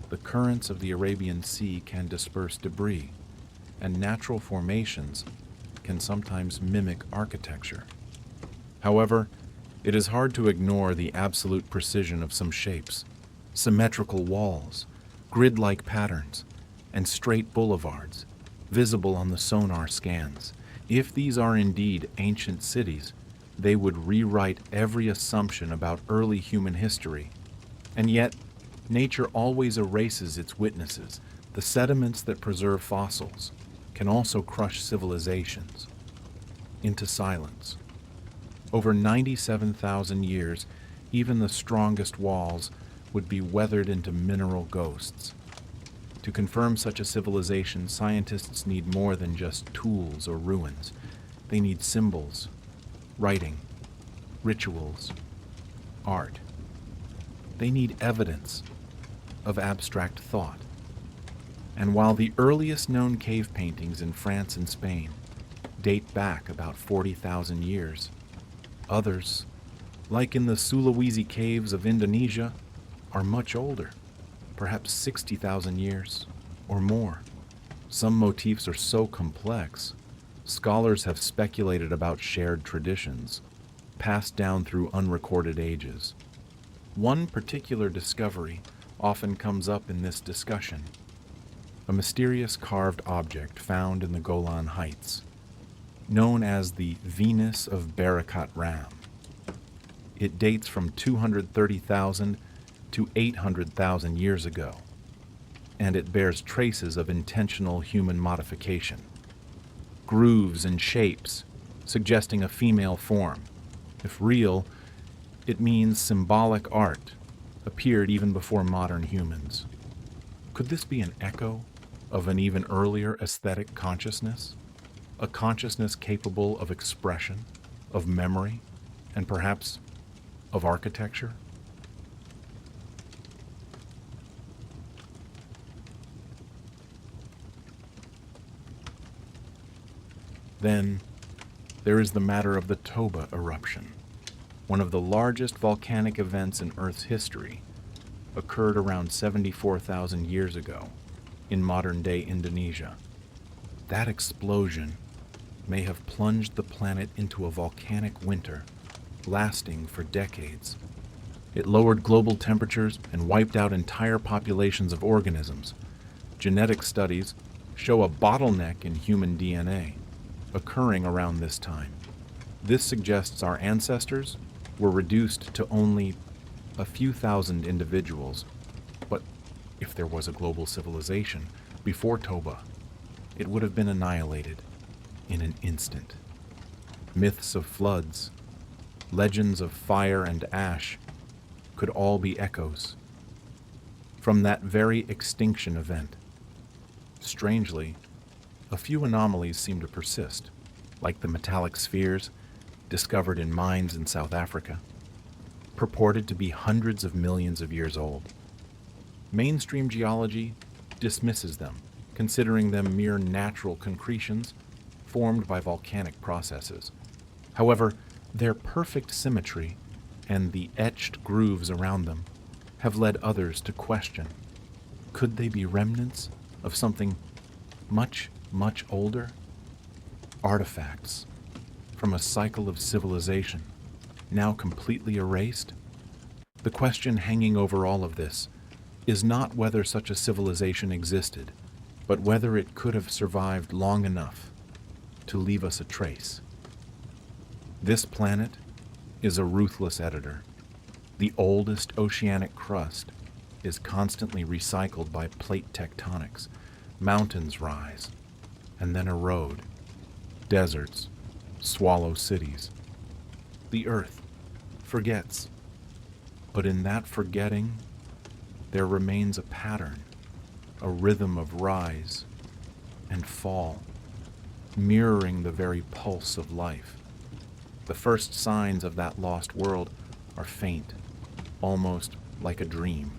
The currents of the Arabian Sea can disperse debris, and natural formations can sometimes mimic architecture. However, it is hard to ignore the absolute precision of some shapes: symmetrical walls, grid-like patterns, and straight boulevards visible on the sonar scans. If these are indeed ancient cities, they would rewrite every assumption about early human history. And yet, nature always erases its witnesses. The sediments that preserve fossils can also crush civilizations into silence. Over 97,000 years, even the strongest walls would be weathered into mineral ghosts. To confirm such a civilization, scientists need more than just tools or ruins. They need symbols, writing, rituals, art. They need evidence of abstract thought. And while the earliest known cave paintings in France and Spain date back about 40,000 years, others, like in the Sulawesi caves of Indonesia, are much older, perhaps 60,000 years or more. Some motifs are so complex, scholars have speculated about shared traditions, passed down through unrecorded ages. One particular discovery often comes up in this discussion: a mysterious carved object found in the Golan Heights, known as the Venus of Barakat Ram. It dates from 230,000 to 800,000 years ago, and it bears traces of intentional human modification. Grooves and shapes suggesting a female form. If real, it means symbolic art appeared even before modern humans. Could this be an echo of an even earlier aesthetic consciousness? A consciousness capable of expression, of memory, and perhaps of architecture? Then, there is the matter of the Toba eruption. One of the largest volcanic events in Earth's history occurred around 74,000 years ago in modern-day Indonesia. That explosion may have plunged the planet into a volcanic winter, lasting for decades. It lowered global temperatures and wiped out entire populations of organisms. Genetic studies show a bottleneck in human DNA occurring around this time. This suggests our ancestors were reduced to only a few thousand individuals. But if there was a global civilization before Toba, it would have been annihilated in an instant. Myths of floods, legends of fire and ash could all be echoes from that very extinction event. Strangely, a few anomalies seem to persist, like the metallic spheres discovered in mines in South Africa, purported to be hundreds of millions of years old. Mainstream geology dismisses them, considering them mere natural concretions formed by volcanic processes. However, their perfect symmetry and the etched grooves around them have led others to question: could they be remnants of something much, much older? Artifacts from a cycle of civilization, now completely erased? The question hanging over all of this is not whether such a civilization existed, but whether it could have survived long enough to leave us a trace. This planet is a ruthless editor. The oldest oceanic crust is constantly recycled by plate tectonics. Mountains rise and then erode. Deserts swallow cities. The earth forgets. But in that forgetting, there remains a pattern, a rhythm of rise and fall, mirroring the very pulse of life. The first signs of that lost world are faint, almost like a dream.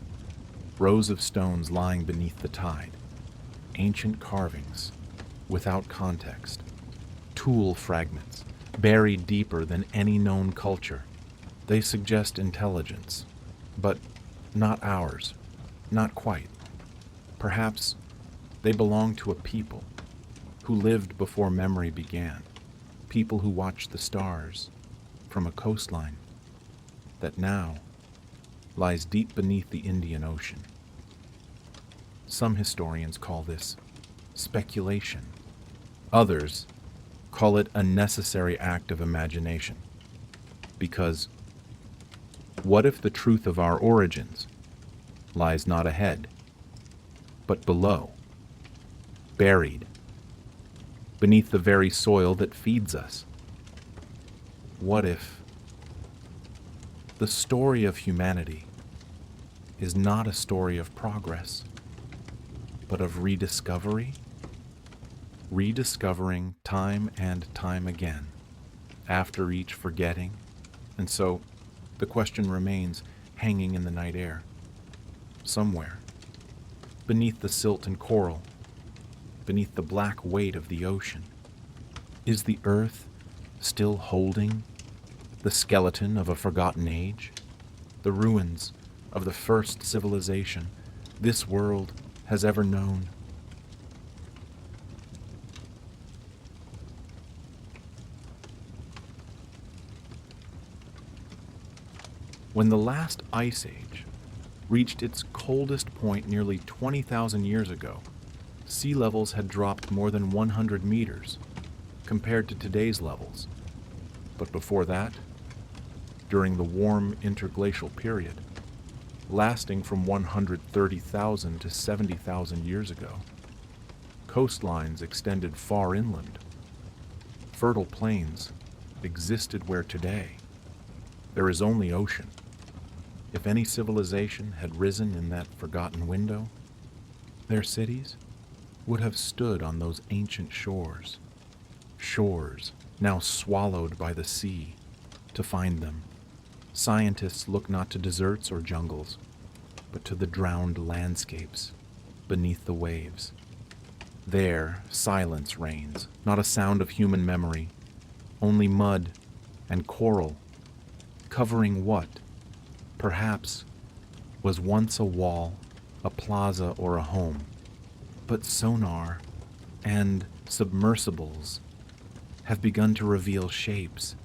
rows of stones lying beneath the tide, ancient carvings without context, tool fragments buried deeper than any known culture. They suggest intelligence, but not ours, not quite. Perhaps they belong to a people who lived before memory began, people who watched the stars from a coastline that now lies deep beneath the Indian Ocean. Some historians call this speculation. Others call it a necessary act of imagination. Because what if the truth of our origins lies not ahead, but below, buried, beneath the very soil that feeds us? What if the story of humanity is not a story of progress, but of rediscovery? Rediscovering time and time again, after each forgetting. And so the question remains hanging in the night air, somewhere, beneath the silt and coral, beneath the black weight of the ocean. Is the earth still holding the skeleton of a forgotten age, the ruins of the first civilization this world has ever known? When the last ice age reached its coldest point nearly 20,000 years ago, sea levels had dropped more than 100 meters compared to today's levels. But before that, during the warm interglacial period, lasting from 130,000 to 70,000 years ago, coastlines extended far inland. Fertile plains existed where today there is only ocean. If any civilization had risen in that forgotten window, their cities would have stood on those ancient shores, shores now swallowed by the sea. To find them, scientists look not to deserts or jungles, but to the drowned landscapes beneath the waves. There, silence reigns, not a sound of human memory, only mud and coral, covering what, perhaps, was once a wall, a plaza, or a home. But sonar and submersibles have begun to reveal shapes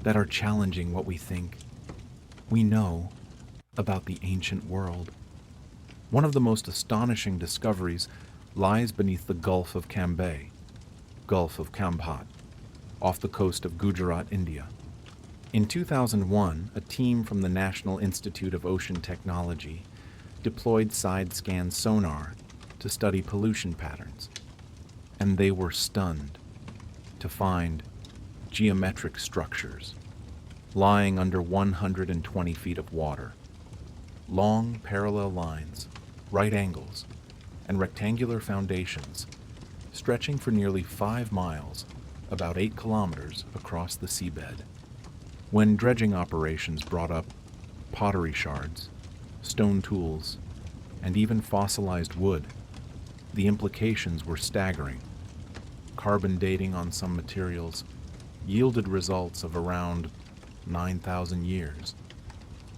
that are challenging what we think we know about the ancient world. One of the most astonishing discoveries lies beneath the Gulf of Cambay, Gulf of Kambhat, off the coast of Gujarat, India. In 2001, a team from the National Institute of Ocean Technology deployed side-scan sonar to study pollution patterns, and they were stunned to find geometric structures lying under 120 feet of water. Long parallel lines, right angles, and rectangular foundations stretching for nearly 5 miles, about 8 kilometers across the seabed. When dredging operations brought up pottery shards, stone tools, and even fossilized wood, the implications were staggering. Carbon dating on some materials yielded results of around 9,000 years.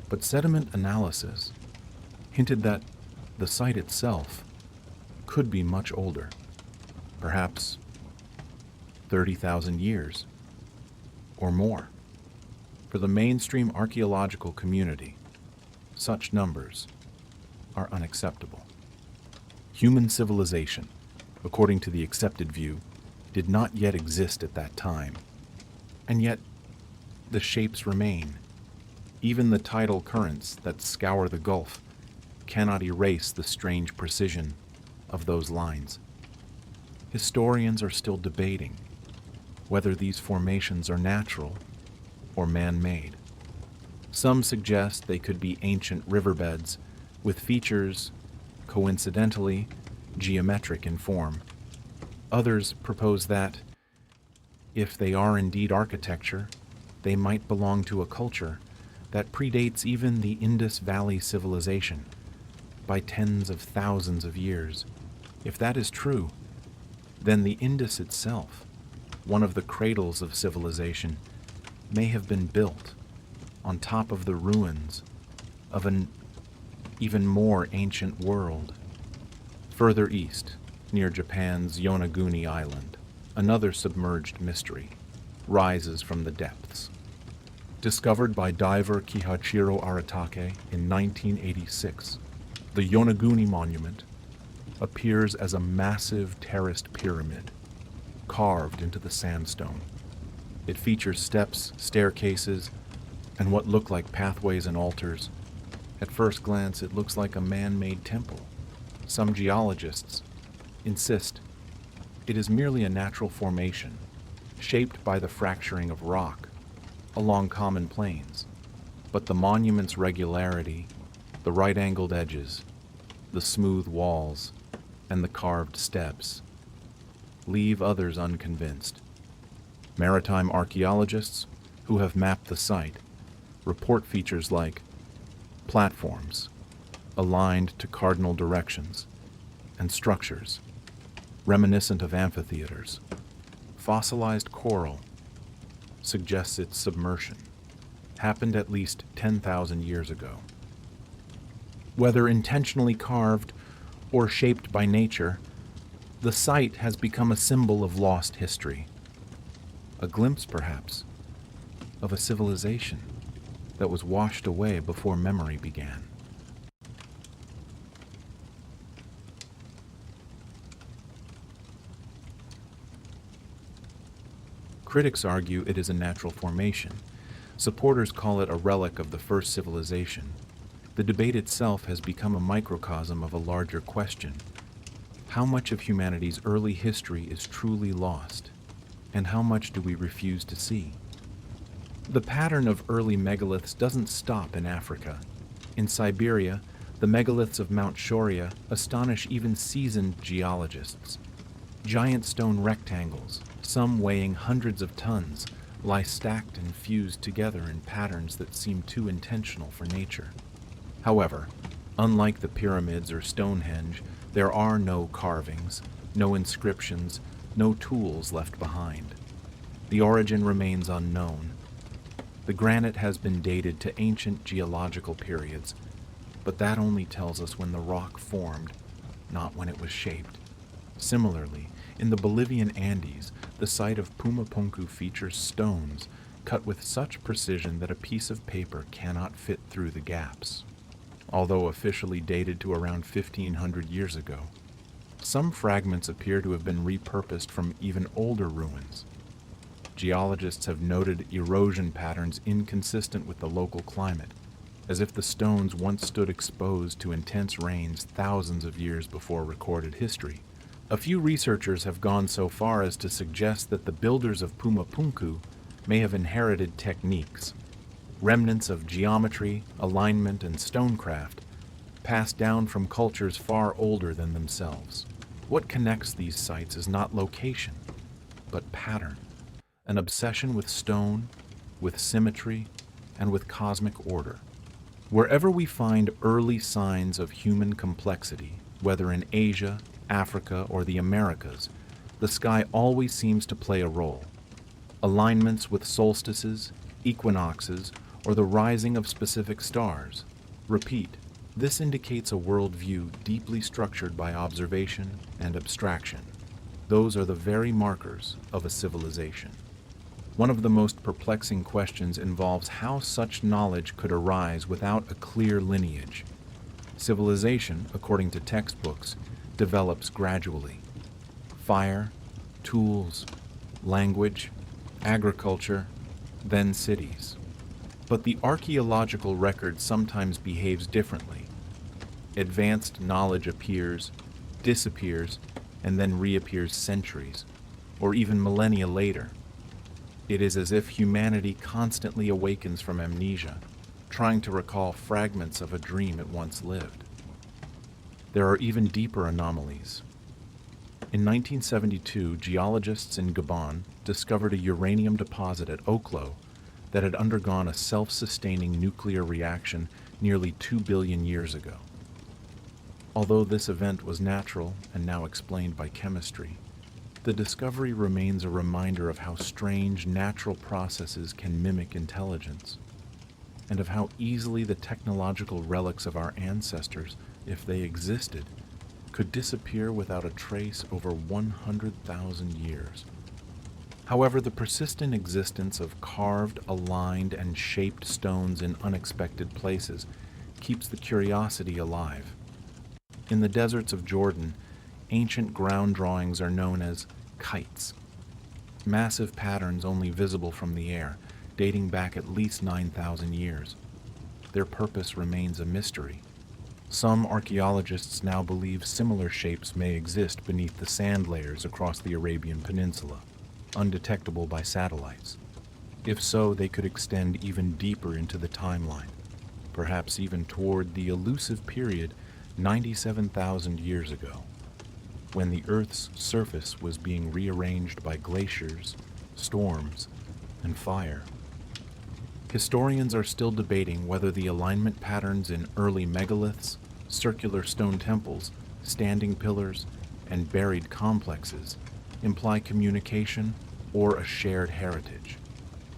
But sediment analysis hinted that the site itself could be much older, perhaps 30,000 years or more. For the mainstream archaeological community, such numbers are unacceptable. Human civilization, according to the accepted view, did not yet exist at that time. And yet, the shapes remain. Even the tidal currents that scour the Gulf cannot erase the strange precision of those lines. Historians are still debating whether these formations are natural or man-made. Some suggest they could be ancient riverbeds with features, coincidentally, geometric in form. Others propose that, if they are indeed architecture, they might belong to a culture that predates even the Indus Valley civilization by tens of thousands of years. If that is true, then the Indus itself, one of the cradles of civilization, may have been built on top of the ruins of an even more ancient world. Further east, near Japan's Yonaguni Island, another submerged mystery rises from the depths. Discovered by diver Kihachiro Aratake in 1986, the Yonaguni Monument appears as a massive terraced pyramid carved into the sandstone. It features steps, staircases, and what look like pathways and altars. At first glance, it looks like a man-made temple. Some geologists insist it is merely a natural formation, shaped by the fracturing of rock along common plains. But the monument's regularity, the right-angled edges, the smooth walls, and the carved steps leave others unconvinced. Maritime archaeologists who have mapped the site report features like platforms aligned to cardinal directions and structures reminiscent of amphitheaters. Fossilized coral suggests its submersion happened at least 10,000 years ago. Whether intentionally carved or shaped by nature, the site has become a symbol of lost history. A glimpse, perhaps, of a civilization that was washed away before memory began. Critics argue it is a natural formation. Supporters call it a relic of the first civilization. The debate itself has become a microcosm of a larger question. How much of humanity's early history is truly lost, and how much do we refuse to see? The pattern of early megaliths doesn't stop in Africa. In Siberia, the megaliths of Mount Shoria astonish even seasoned geologists. Giant stone rectangles, some weighing hundreds of tons, lie stacked and fused together in patterns that seem too intentional for nature. However, unlike the pyramids or Stonehenge, there are no carvings, no inscriptions, no tools left behind. The origin remains unknown. The granite has been dated to ancient geological periods, but that only tells us when the rock formed, not when it was shaped. Similarly, in the Bolivian Andes, the site of Pumapunku features stones cut with such precision that a piece of paper cannot fit through the gaps. Although officially dated to around 1,500 years ago, some fragments appear to have been repurposed from even older ruins. Geologists have noted erosion patterns inconsistent with the local climate, as if the stones once stood exposed to intense rains thousands of years before recorded history. A few researchers have gone so far as to suggest that the builders of Pumapunku may have inherited techniques, remnants of geometry, alignment, and stonecraft, passed down from cultures far older than themselves. What connects these sites is not location, but pattern, an obsession with stone, with symmetry, and with cosmic order. Wherever we find early signs of human complexity, whether in Asia, Africa, or the Americas, the sky always seems to play a role. Alignments with solstices, equinoxes, or the rising of specific stars. Repeat, this indicates a worldview deeply structured by observation and abstraction. Those are the very markers of a civilization. One of the most perplexing questions involves how such knowledge could arise without a clear lineage. Civilization, according to textbooks, develops gradually. Fire, tools, language, agriculture, then cities. But the archaeological record sometimes behaves differently. Advanced knowledge appears, disappears, and then reappears centuries, or even millennia later. It is as if humanity constantly awakens from amnesia, trying to recall fragments of a dream it once lived. There are even deeper anomalies. In 1972, geologists in Gabon discovered a uranium deposit at Oklo that had undergone a self-sustaining nuclear reaction nearly 2 billion years ago. Although this event was natural and now explained by chemistry, the discovery remains a reminder of how strange natural processes can mimic intelligence, and of how easily the technological relics of our ancestors, if they existed, could disappear without a trace over 100,000 years. However, the persistent existence of carved, aligned, and shaped stones in unexpected places keeps the curiosity alive. In the deserts of Jordan, ancient ground drawings are known as kites, massive patterns only visible from the air, dating back at least 9,000 years. Their purpose remains a mystery. Some archaeologists now believe similar shapes may exist beneath the sand layers across the Arabian Peninsula, undetectable by satellites. If so, they could extend even deeper into the timeline, perhaps even toward the elusive period 97,000 years ago, when the Earth's surface was being rearranged by glaciers, storms, and fire. Historians are still debating whether the alignment patterns in early megaliths, circular stone temples, standing pillars, and buried complexes imply communication or a shared heritage.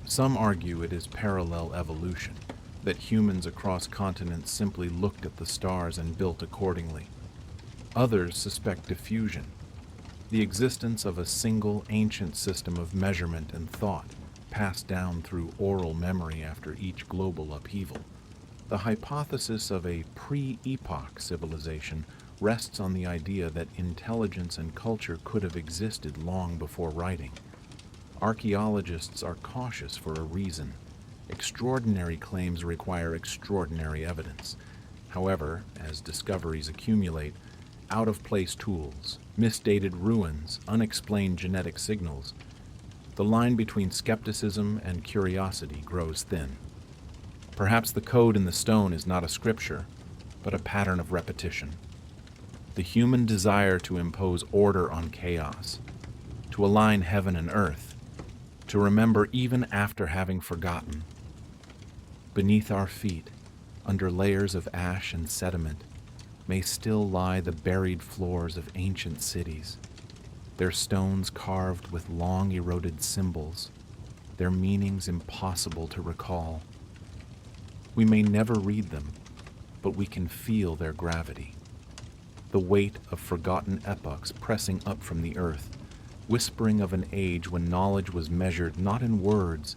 Some argue it is parallel evolution, that humans across continents simply looked at the stars and built accordingly. Others suspect diffusion, the existence of a single ancient system of measurement and thought, passed down through oral memory after each global upheaval. The hypothesis of a pre-epoch civilization rests on the idea that intelligence and culture could have existed long before writing. Archaeologists are cautious for a reason. Extraordinary claims require extraordinary evidence. However, as discoveries accumulate, out-of-place tools, misdated ruins, unexplained genetic signals, the line between skepticism and curiosity grows thin. Perhaps the code in the stone is not a scripture, but a pattern of repetition. The human desire to impose order on chaos, to align heaven and earth, to remember even after having forgotten. Beneath our feet, under layers of ash and sediment, may still lie the buried floors of ancient cities, their stones carved with long eroded symbols, their meanings impossible to recall. We may never read them, but we can feel their gravity. The weight of forgotten epochs pressing up from the earth, whispering of an age when knowledge was measured not in words,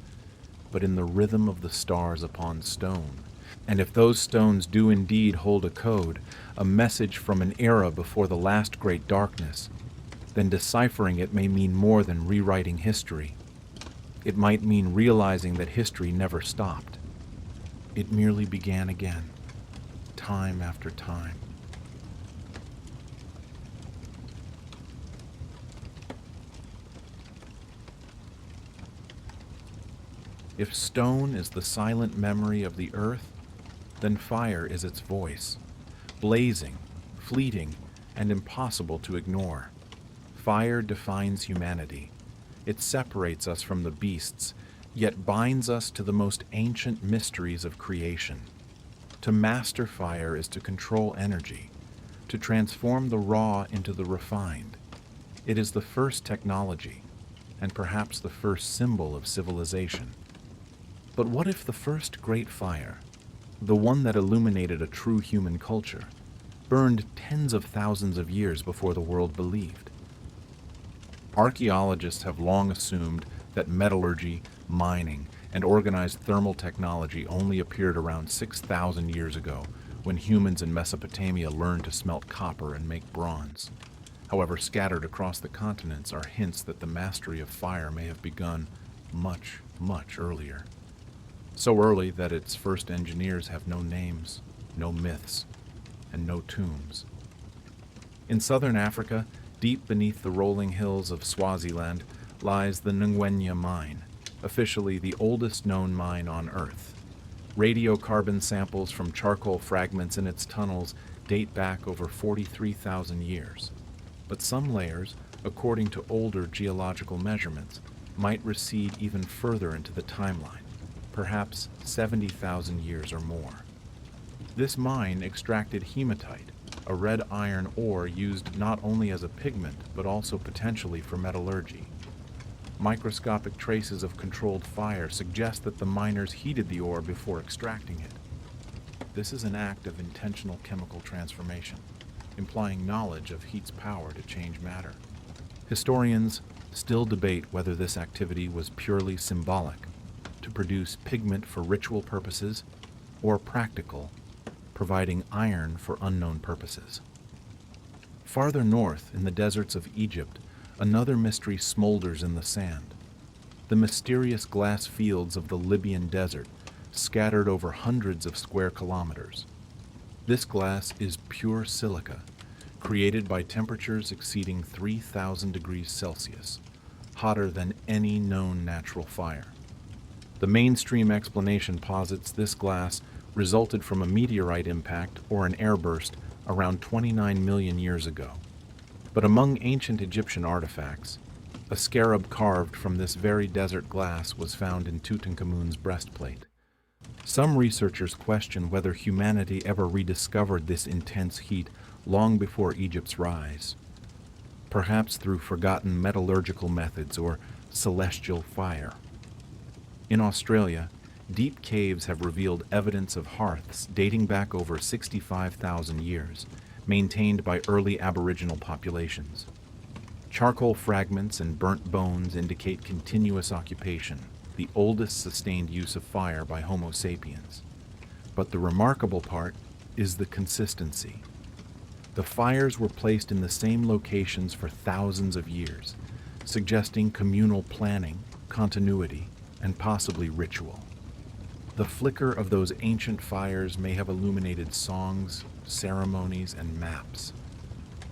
but in the rhythm of the stars upon stone. And if those stones do indeed hold a code, a message from an era before the last great darkness, then deciphering it may mean more than rewriting history. It might mean realizing that history never stopped. It merely began again, time after time. If stone is the silent memory of the earth, then fire is its voice, blazing, fleeting, and impossible to ignore. Fire defines humanity. It separates us from the beasts, yet binds us to the most ancient mysteries of creation. To master fire is to control energy, to transform the raw into the refined. It is the first technology, and perhaps the first symbol of civilization. But what if the first great fire, the one that illuminated a true human culture, burned tens of thousands of years before the world believed? Archaeologists have long assumed that metallurgy, mining, and organized thermal technology only appeared around 6,000 years ago, when humans in Mesopotamia learned to smelt copper and make bronze. However, scattered across the continents are hints that the mastery of fire may have begun much, much earlier. So early that its first engineers have no names, no myths, and no tombs. In southern Africa, deep beneath the rolling hills of Swaziland, lies the Ngwenya mine, officially the oldest known mine on Earth. Radiocarbon samples from charcoal fragments in its tunnels date back over 43,000 years. But some layers, according to older geological measurements, might recede even further into the timeline. perhaps 70,000 years or more. This mine extracted hematite, a red iron ore used not only as a pigment but also potentially for metallurgy. Microscopic traces of controlled fire suggest that the miners heated the ore before extracting it. This is an act of intentional chemical transformation, implying knowledge of heat's power to change matter. Historians still debate whether this activity was purely symbolic, to produce pigment for ritual purposes, or practical, providing iron for unknown purposes. Farther north, in the deserts of Egypt, another mystery smolders in the sand. The mysterious glass fields of the Libyan desert, scattered over hundreds of square kilometers. This glass is pure silica, created by temperatures exceeding 3,000 degrees Celsius, hotter than any known natural fire. The mainstream explanation posits this glass resulted from a meteorite impact or an airburst around 29 million years ago. But among ancient Egyptian artifacts, a scarab carved from this very desert glass was found in Tutankhamun's breastplate. Some researchers question whether humanity ever rediscovered this intense heat long before Egypt's rise, perhaps through forgotten metallurgical methods or celestial fire. In Australia, deep caves have revealed evidence of hearths dating back over 65,000 years, maintained by early Aboriginal populations. Charcoal fragments and burnt bones indicate continuous occupation, the oldest sustained use of fire by Homo sapiens. But the remarkable part is the consistency. The fires were placed in the same locations for thousands of years, suggesting communal planning, continuity, and possibly ritual. The flicker of those ancient fires may have illuminated songs, ceremonies, and maps,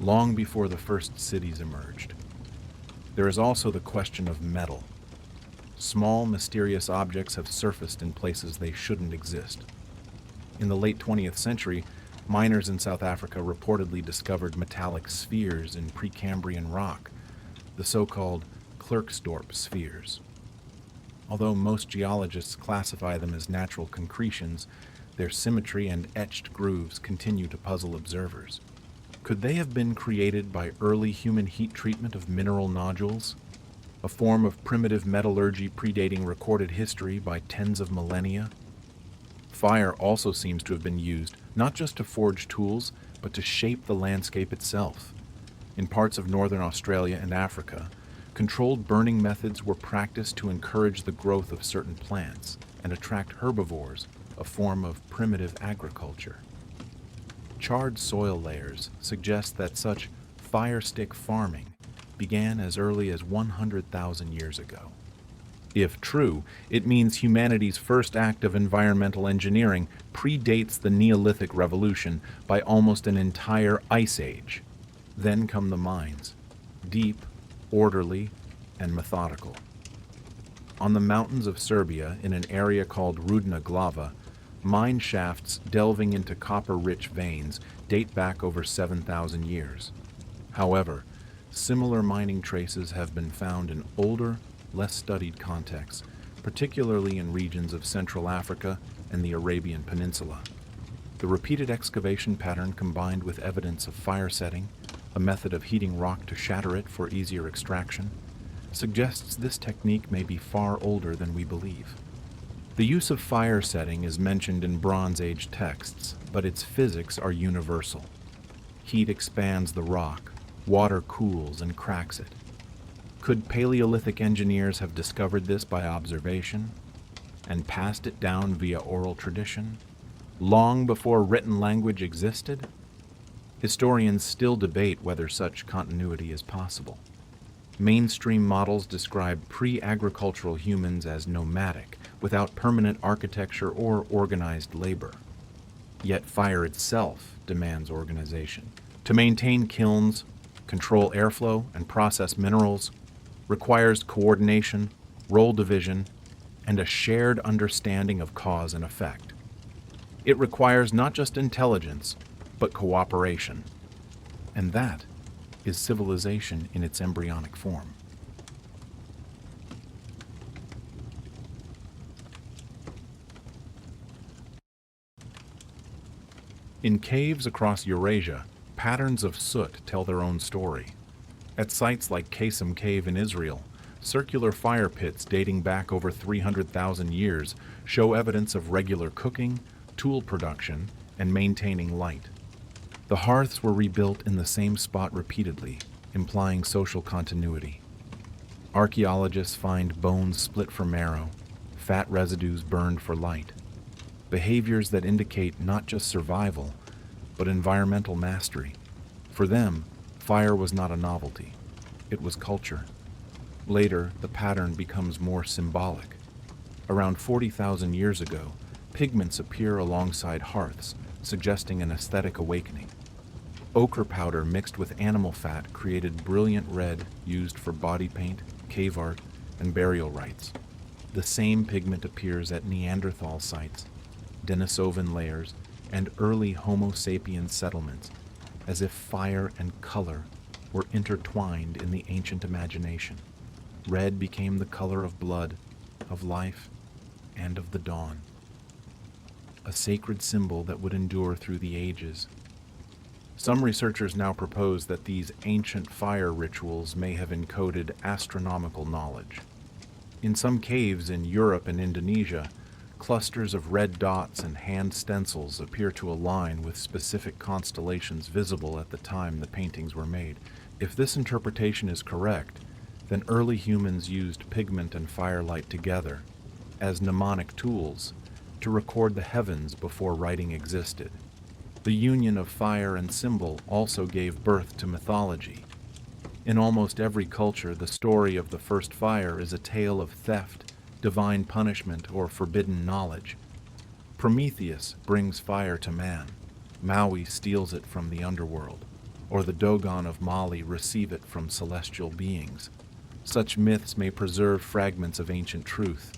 long before the first cities emerged. There is also the question of metal. Small, mysterious objects have surfaced in places they shouldn't exist. In the late 20th century, miners in South Africa reportedly discovered metallic spheres in Precambrian rock, the so-called Klerksdorp spheres. Although most geologists classify them as natural concretions, their symmetry and etched grooves continue to puzzle observers. Could they have been created by early human heat treatment of mineral nodules, a form of primitive metallurgy predating recorded history by tens of millennia? Fire also seems to have been used not just to forge tools, but to shape the landscape itself. In parts of northern Australia and Africa, controlled burning methods were practiced to encourage the growth of certain plants and attract herbivores, a form of primitive agriculture. Charred soil layers suggest that such fire stick farming began as early as 100,000 years ago. If true, it means humanity's first act of environmental engineering predates the Neolithic Revolution by almost an entire ice age. Then come the mines, deep, orderly, and methodical. On the mountains of Serbia, in an area called Rudna Glava, mine shafts delving into copper-rich veins date back over 7,000 years. However, similar mining traces have been found in older, less studied contexts, particularly in regions of Central Africa and the Arabian Peninsula. The repeated excavation pattern, combined with evidence of fire setting, a method of heating rock to shatter it for easier extraction, suggests this technique may be far older than we believe. The use of fire setting is mentioned in Bronze Age texts, but its physics are universal. Heat expands the rock, water cools and cracks it. Could Paleolithic engineers have discovered this by observation and passed it down via oral tradition, long before written language existed? Historians still debate whether such continuity is possible. Mainstream models describe pre-agricultural humans as nomadic, without permanent architecture or organized labor. Yet fire itself demands organization. To maintain kilns, control airflow, and process minerals requires coordination, role division, and a shared understanding of cause and effect. It requires not just intelligence, but cooperation. And that is civilization in its embryonic form. In caves across Eurasia, patterns of soot tell their own story. At sites like Qasim Cave in Israel, circular fire pits dating back over 300,000 years show evidence of regular cooking, tool production, and maintaining light. The hearths were rebuilt in the same spot repeatedly, implying social continuity. Archaeologists find bones split for marrow, fat residues burned for light, behaviors that indicate not just survival, but environmental mastery. For them, fire was not a novelty, it was culture. Later, the pattern becomes more symbolic. Around 40,000 years ago, pigments appear alongside hearths, suggesting an aesthetic awakening. Ochre powder mixed with animal fat created brilliant red used for body paint, cave art, and burial rites. The same pigment appears at Neanderthal sites, Denisovan layers, and early Homo sapiens settlements, as if fire and color were intertwined in the ancient imagination. Red became the color of blood, of life, and of the dawn. A sacred symbol that would endure through the ages. Some researchers now propose that these ancient fire rituals may have encoded astronomical knowledge. In some caves in Europe and Indonesia, clusters of red dots and hand stencils appear to align with specific constellations visible at the time the paintings were made. If this interpretation is correct, then early humans used pigment and firelight together as mnemonic tools to record the heavens before writing existed. The union of fire and symbol also gave birth to mythology. In almost every culture, the story of the first fire is a tale of theft, divine punishment, or forbidden knowledge. Prometheus brings fire to man, Maui steals it from the underworld, or the Dogon of Mali receive it from celestial beings. Such myths may preserve fragments of ancient truth,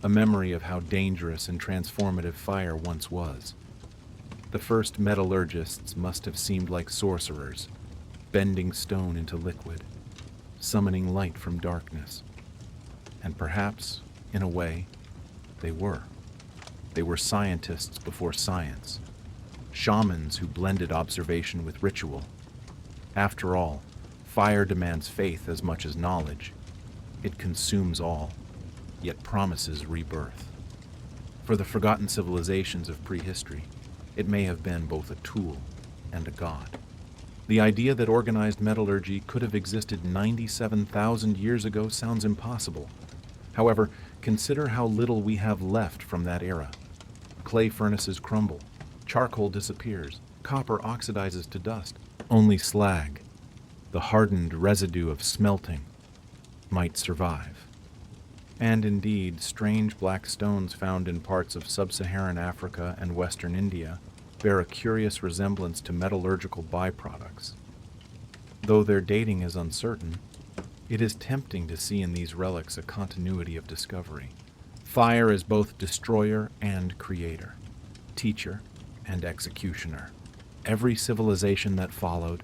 a memory of how dangerous and transformative fire once was. The first metallurgists must have seemed like sorcerers, bending stone into liquid, summoning light from darkness. And perhaps, in a way, they were. They were scientists before science, shamans who blended observation with ritual. After all, fire demands faith as much as knowledge. It consumes all, yet promises rebirth. For the forgotten civilizations of prehistory, it may have been both a tool and a god. The idea that organized metallurgy could have existed 97,000 years ago sounds impossible. However, consider how little we have left from that era. Clay furnaces crumble, charcoal disappears, copper oxidizes to dust. Only slag, the hardened residue of smelting, might survive. And indeed, strange black stones found in parts of sub-Saharan Africa and western India bear a curious resemblance to metallurgical byproducts. Though their dating is uncertain, it is tempting to see in these relics a continuity of discovery. Fire is both destroyer and creator, teacher and executioner. Every civilization that followed,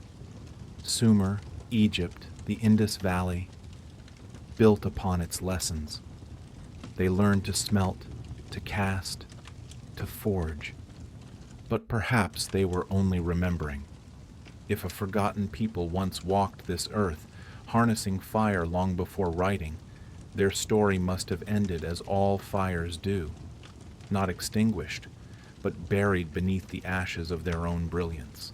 Sumer, Egypt, the Indus Valley, built upon its lessons. They learned to smelt, to cast, to forge. But perhaps they were only remembering. If a forgotten people once walked this earth, harnessing fire long before writing, their story must have ended as all fires do, not extinguished, but buried beneath the ashes of their own brilliance.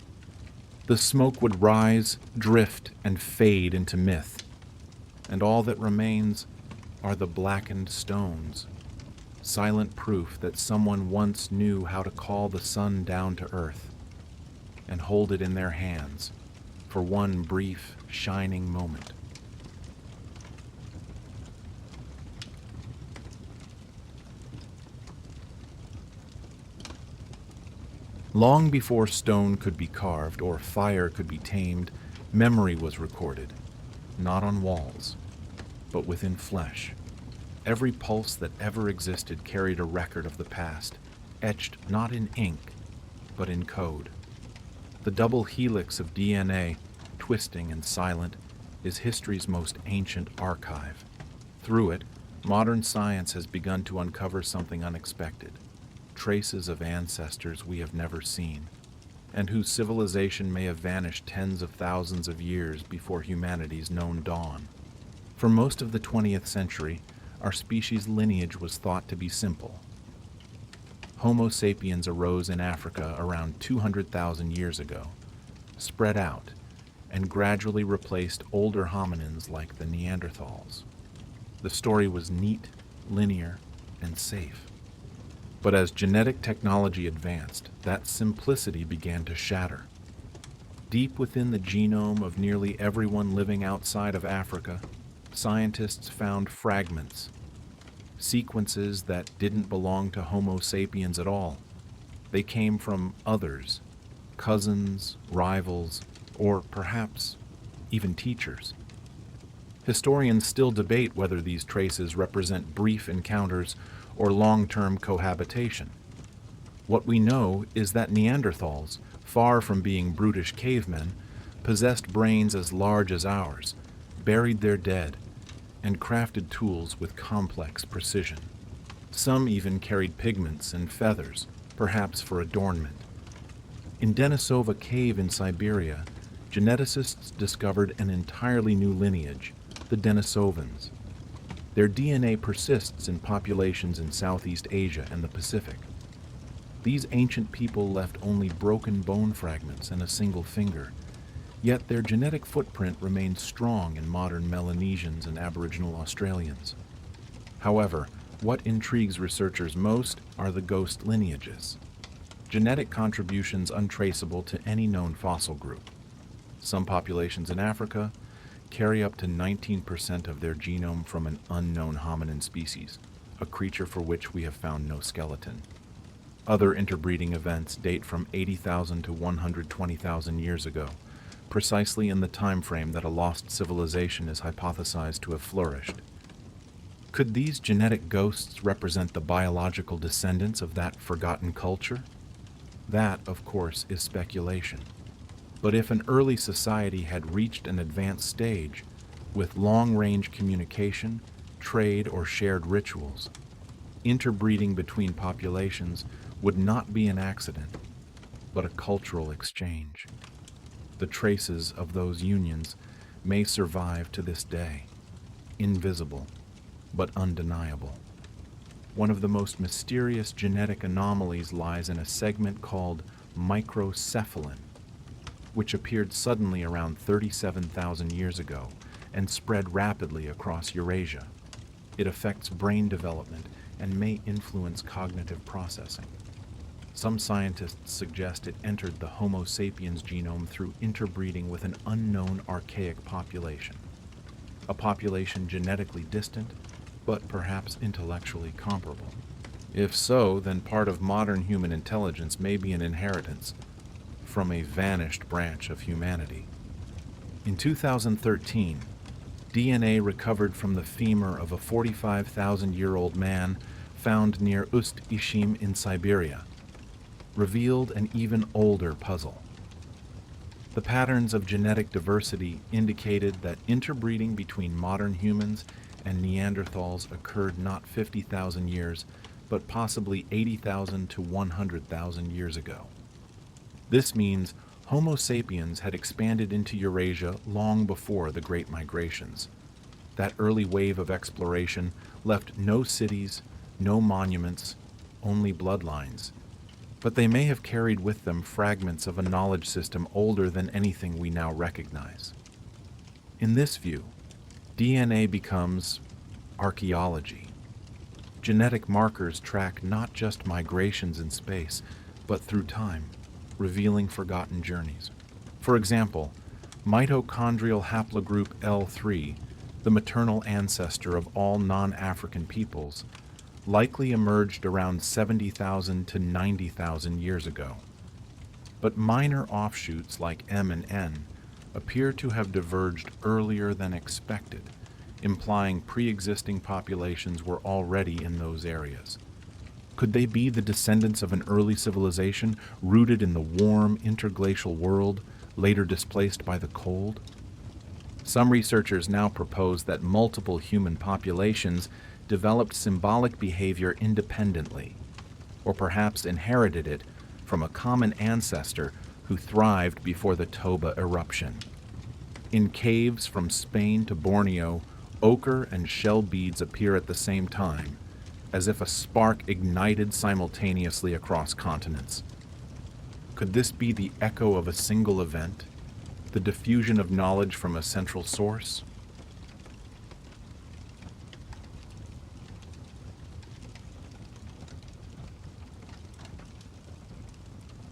The smoke would rise, drift, and fade into myth, and all that remains are the blackened stones, silent proof that someone once knew how to call the sun down to earth and hold it in their hands for one brief, shining moment. Long before stone could be carved or fire could be tamed, memory was recorded, not on walls, but within flesh. Every pulse that ever existed carried a record of the past, etched not in ink, but in code. The double helix of DNA, twisting and silent, is history's most ancient archive. Through it, modern science has begun to uncover something unexpected, traces of ancestors we have never seen. and whose civilization may have vanished tens of thousands of years before humanity's known dawn. For most of the 20th century, our species' lineage was thought to be simple. Homo sapiens arose in Africa around 200,000 years ago, spread out, and gradually replaced older hominins like the Neanderthals. The story was neat, linear, and safe. But as genetic technology advanced, that simplicity began to shatter. Deep within the genome of nearly everyone living outside of Africa, scientists found fragments, sequences that didn't belong to Homo sapiens at all. They came from others, cousins, rivals, or perhaps even teachers. Historians still debate whether these traces represent brief encounters or long-term cohabitation. What we know is that Neanderthals, far from being brutish cavemen, possessed brains as large as ours, buried their dead, and crafted tools with complex precision. Some even carried pigments and feathers, perhaps for adornment. In Denisova Cave in Siberia, geneticists discovered an entirely new lineage, the Denisovans. Their DNA persists in populations in Southeast Asia and the Pacific. These ancient people left only broken bone fragments and a single finger, yet their genetic footprint remains strong in modern Melanesians and Aboriginal Australians. However, what intrigues researchers most are the ghost lineages, genetic contributions untraceable to any known fossil group. Some populations in Africa carry up to 19% of their genome from an unknown hominin species, a creature for which we have found no skeleton. Other interbreeding events date from 80,000 to 120,000 years ago, precisely in the time frame that a lost civilization is hypothesized to have flourished. Could these genetic ghosts represent the biological descendants of that forgotten culture? That, of course, is speculation. But if an early society had reached an advanced stage, with long-range communication, trade, or shared rituals, interbreeding between populations would not be an accident, but a cultural exchange. The traces of those unions may survive to this day, invisible but undeniable. One of the most mysterious genetic anomalies lies in a segment called microcephalin, which appeared suddenly around 37,000 years ago and spread rapidly across Eurasia. It affects brain development and may influence cognitive processing. Some scientists suggest it entered the Homo sapiens genome through interbreeding with an unknown archaic population, a population genetically distant, but perhaps intellectually comparable. If so, then part of modern human intelligence may be an inheritance from a vanished branch of humanity. In 2013, DNA recovered from the femur of a 45,000-year-old man found near Ust-Ishim in Siberia revealed an even older puzzle. The patterns of genetic diversity indicated that interbreeding between modern humans and Neanderthals occurred not 50,000 years, but possibly 80,000 to 100,000 years ago. This means Homo sapiens had expanded into Eurasia long before the Great Migrations. That early wave of exploration left no cities, no monuments, only bloodlines. But they may have carried with them fragments of a knowledge system older than anything we now recognize. In this view, DNA becomes archaeology. Genetic markers track not just migrations in space, but through time, revealing forgotten journeys. For example, mitochondrial haplogroup L3, the maternal ancestor of all non-African peoples, likely emerged around 70,000 to 90,000 years ago. But minor offshoots like M and N appear to have diverged earlier than expected, implying pre-existing populations were already in those areas. Could they be the descendants of an early civilization rooted in the warm interglacial world, later displaced by the cold? Some researchers now propose that multiple human populations developed symbolic behavior independently, or perhaps inherited it from a common ancestor who thrived before the Toba eruption. In caves from Spain to Borneo, ochre and shell beads appear at the same time, as if a spark ignited simultaneously across continents. Could this be the echo of a single event, the diffusion of knowledge from a central source?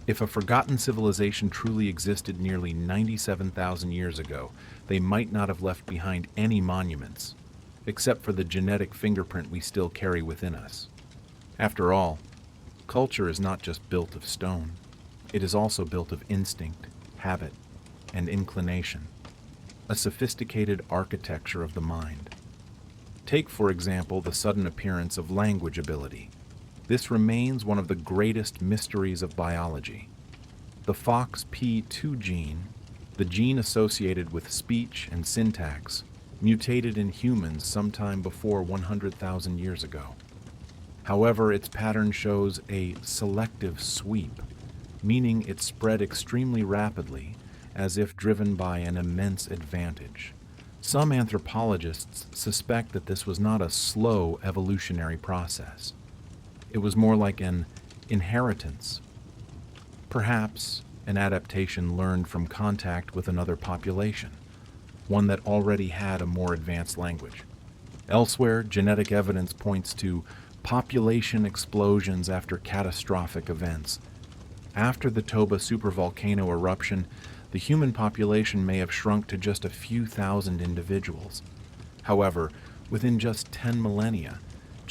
If a forgotten civilization truly existed nearly 97,000 years ago, they might not have left behind any monuments, except for the genetic fingerprint we still carry within us. After all, culture is not just built of stone. It is also built of instinct, habit, and inclination, a sophisticated architecture of the mind. Take, for example, the sudden appearance of language ability. This remains one of the greatest mysteries of biology. The FOXP2 gene, the gene associated with speech and syntax, mutated in humans sometime before 100,000 years ago. However, its pattern shows a selective sweep, meaning it spread extremely rapidly, as if driven by an immense advantage. Some anthropologists suspect that this was not a slow evolutionary process. It was more like an inheritance. Perhaps an adaptation learned from contact with another population, one that already had a more advanced language. Elsewhere, genetic evidence points to population explosions after catastrophic events. After the Toba supervolcano eruption, the human population may have shrunk to just a few thousand individuals. However, within just 10 millennia,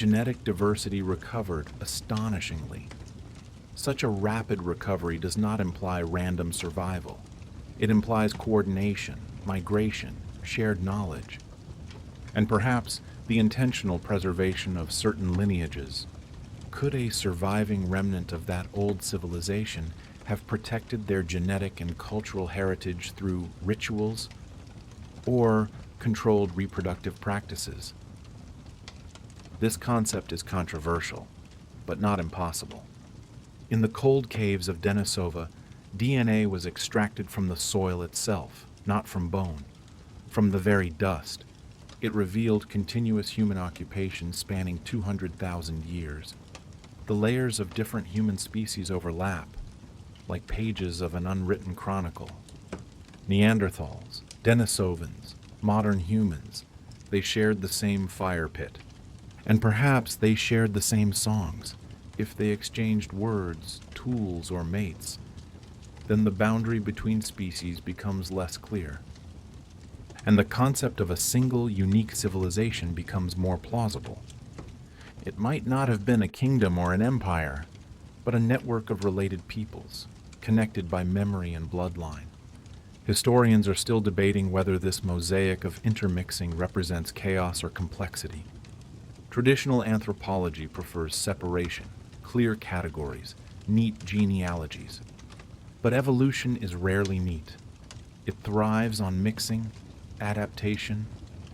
genetic diversity recovered astonishingly. Such a rapid recovery does not imply random survival. It implies coordination, migration, shared knowledge, and perhaps the intentional preservation of certain lineages. Could a surviving remnant of that old civilization have protected their genetic and cultural heritage through rituals or controlled reproductive practices? This concept is controversial, but not impossible. In the cold caves of Denisova, DNA was extracted from the soil itself, not from bone, from the very dust. It revealed continuous human occupation spanning 200,000 years. The layers of different human species overlap, like pages of an unwritten chronicle. Neanderthals, Denisovans, modern humans, they shared the same fire pit. And perhaps they shared the same songs. If they exchanged words, tools, or mates, then the boundary between species becomes less clear. And the concept of a single, unique civilization becomes more plausible. It might not have been a kingdom or an empire, but a network of related peoples, connected by memory and bloodline. Historians are still debating whether this mosaic of intermixing represents chaos or complexity. Traditional anthropology prefers separation, clear categories, neat genealogies. But evolution is rarely neat. It thrives on mixing, adaptation,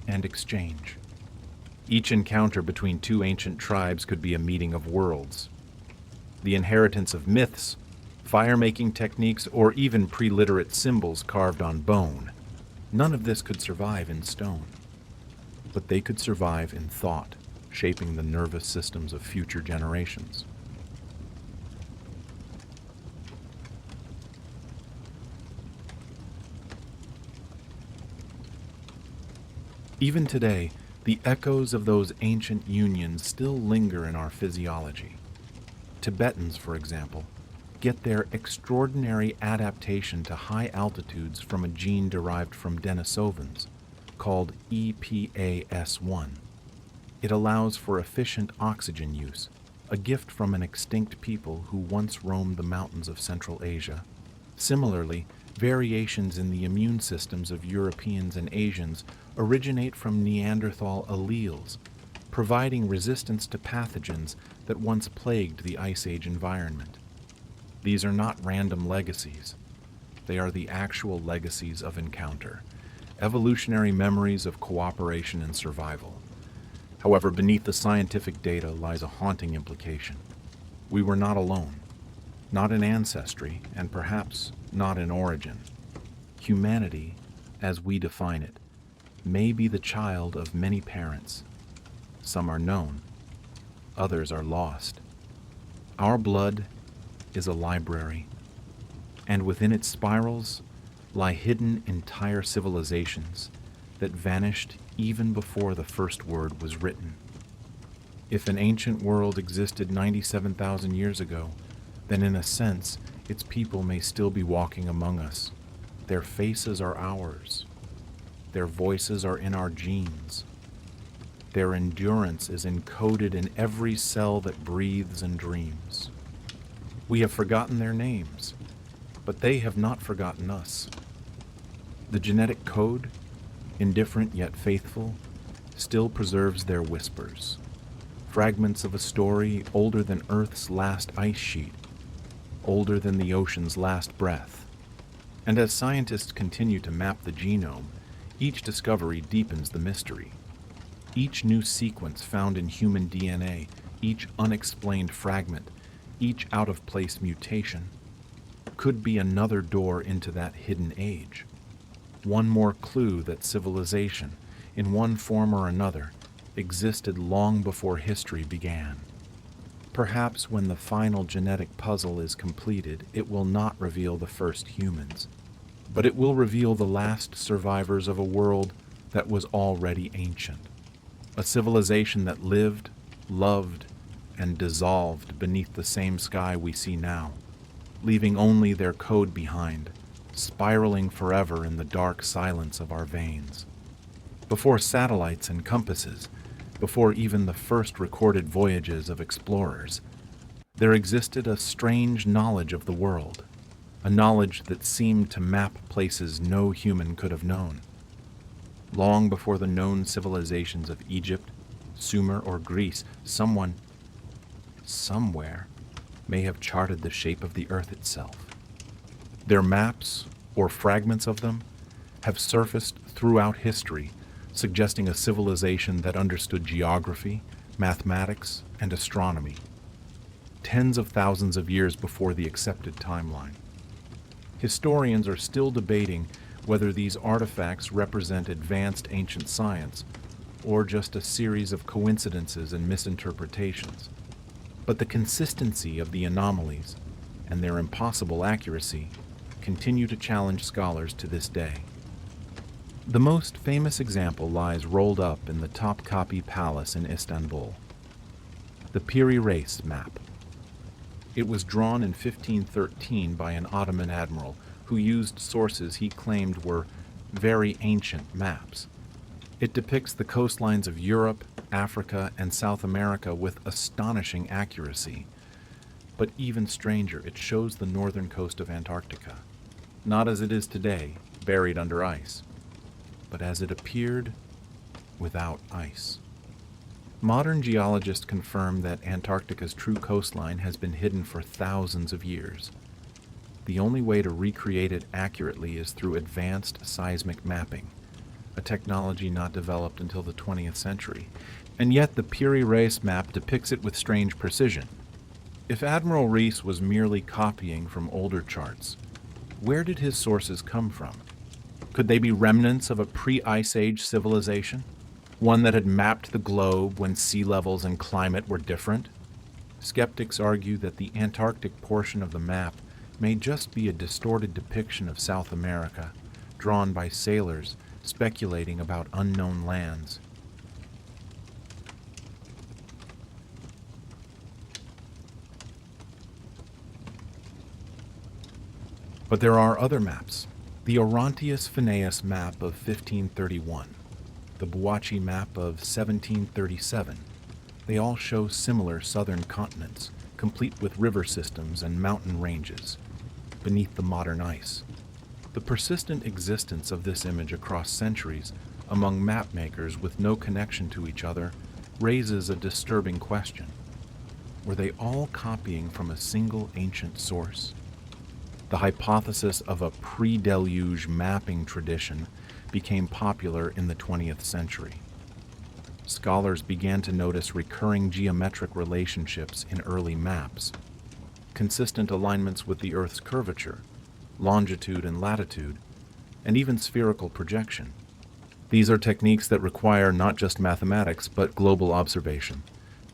and exchange. Each encounter between two ancient tribes could be a meeting of worlds. The inheritance of myths, fire-making techniques, or even pre-literate symbols carved on bone. None of this could survive in stone. But they could survive in thought, shaping the nervous systems of future generations. Even today, the echoes of those ancient unions still linger in our physiology. Tibetans, for example, get their extraordinary adaptation to high altitudes from a gene derived from Denisovans, called EPAS1. It allows for efficient oxygen use, a gift from an extinct people who once roamed the mountains of Central Asia. Similarly, variations in the immune systems of Europeans and Asians originate from Neanderthal alleles, providing resistance to pathogens that once plagued the Ice Age environment. These are not random legacies. They are the actual legacies of encounter, evolutionary memories of cooperation and survival. However, beneath the scientific data lies a haunting implication. We were not alone, not in ancestry, and perhaps not in origin. Humanity, as we define it, may be the child of many parents. Some are known, others are lost. Our blood is a library, and within its spirals lie hidden entire civilizations that vanished even before the first word was written. If an ancient world existed 97,000 years ago, then in a sense, its people may still be walking among us. Their faces are ours. Their voices are in our genes. Their endurance is encoded in every cell that breathes and dreams. We have forgotten their names, but they have not forgotten us. The genetic code, indifferent yet faithful, still preserves their whispers. Fragments of a story older than Earth's last ice sheet, older than the ocean's last breath. And as scientists continue to map the genome, each discovery deepens the mystery. Each new sequence found in human DNA, each unexplained fragment, each out-of-place mutation, could be another door into that hidden age. One more clue that civilization, in one form or another, existed long before history began. Perhaps when the final genetic puzzle is completed, it will not reveal the first humans, but it will reveal the last survivors of a world that was already ancient. A civilization that lived, loved, and dissolved beneath the same sky we see now, leaving only their code behind, spiraling forever in the dark silence of our veins. Before satellites and compasses, before even the first recorded voyages of explorers, there existed a strange knowledge of the world, a knowledge that seemed to map places no human could have known. Long before the known civilizations of Egypt, Sumer, or Greece, someone, somewhere, may have charted the shape of the earth itself. Their maps, or fragments of them, have surfaced throughout history, suggesting a civilization that understood geography, mathematics, and astronomy, tens of thousands of years before the accepted timeline. Historians are still debating whether these artifacts represent advanced ancient science or just a series of coincidences and misinterpretations. But the consistency of the anomalies and their impossible accuracy continue to challenge scholars to this day. The most famous example lies rolled up in the Topkapi Palace in Istanbul, the Piri Reis map. It was drawn in 1513 by an Ottoman admiral who used sources he claimed were very ancient maps. It depicts the coastlines of Europe, Africa, and South America with astonishing accuracy. But even stranger, it shows the northern coast of Antarctica, not as it is today, buried under ice, but as it appeared without ice. Modern geologists confirm that Antarctica's true coastline has been hidden for thousands of years. The only way to recreate it accurately is through advanced seismic mapping, a technology not developed until the 20th century, and yet the Piri Reis map depicts it with strange precision. If Admiral Reis was merely copying from older charts, where did his sources come from? Could they be remnants of a pre-Ice Age civilization? One that had mapped the globe when sea levels and climate were different? Skeptics argue that the Antarctic portion of the map may just be a distorted depiction of South America, drawn by sailors speculating about unknown lands. But there are other maps. The Orontius Phineas map of 1531, the Buachi map of 1737, they all show similar southern continents, complete with river systems and mountain ranges, beneath the modern ice. The persistent existence of this image across centuries among mapmakers with no connection to each other raises a disturbing question. Were they all copying from a single ancient source? The hypothesis of a pre-deluge mapping tradition became popular in the 20th century. Scholars began to notice recurring geometric relationships in early maps, consistent alignments with the Earth's curvature, longitude and latitude, and even spherical projection. These are techniques that require not just mathematics, but global observation.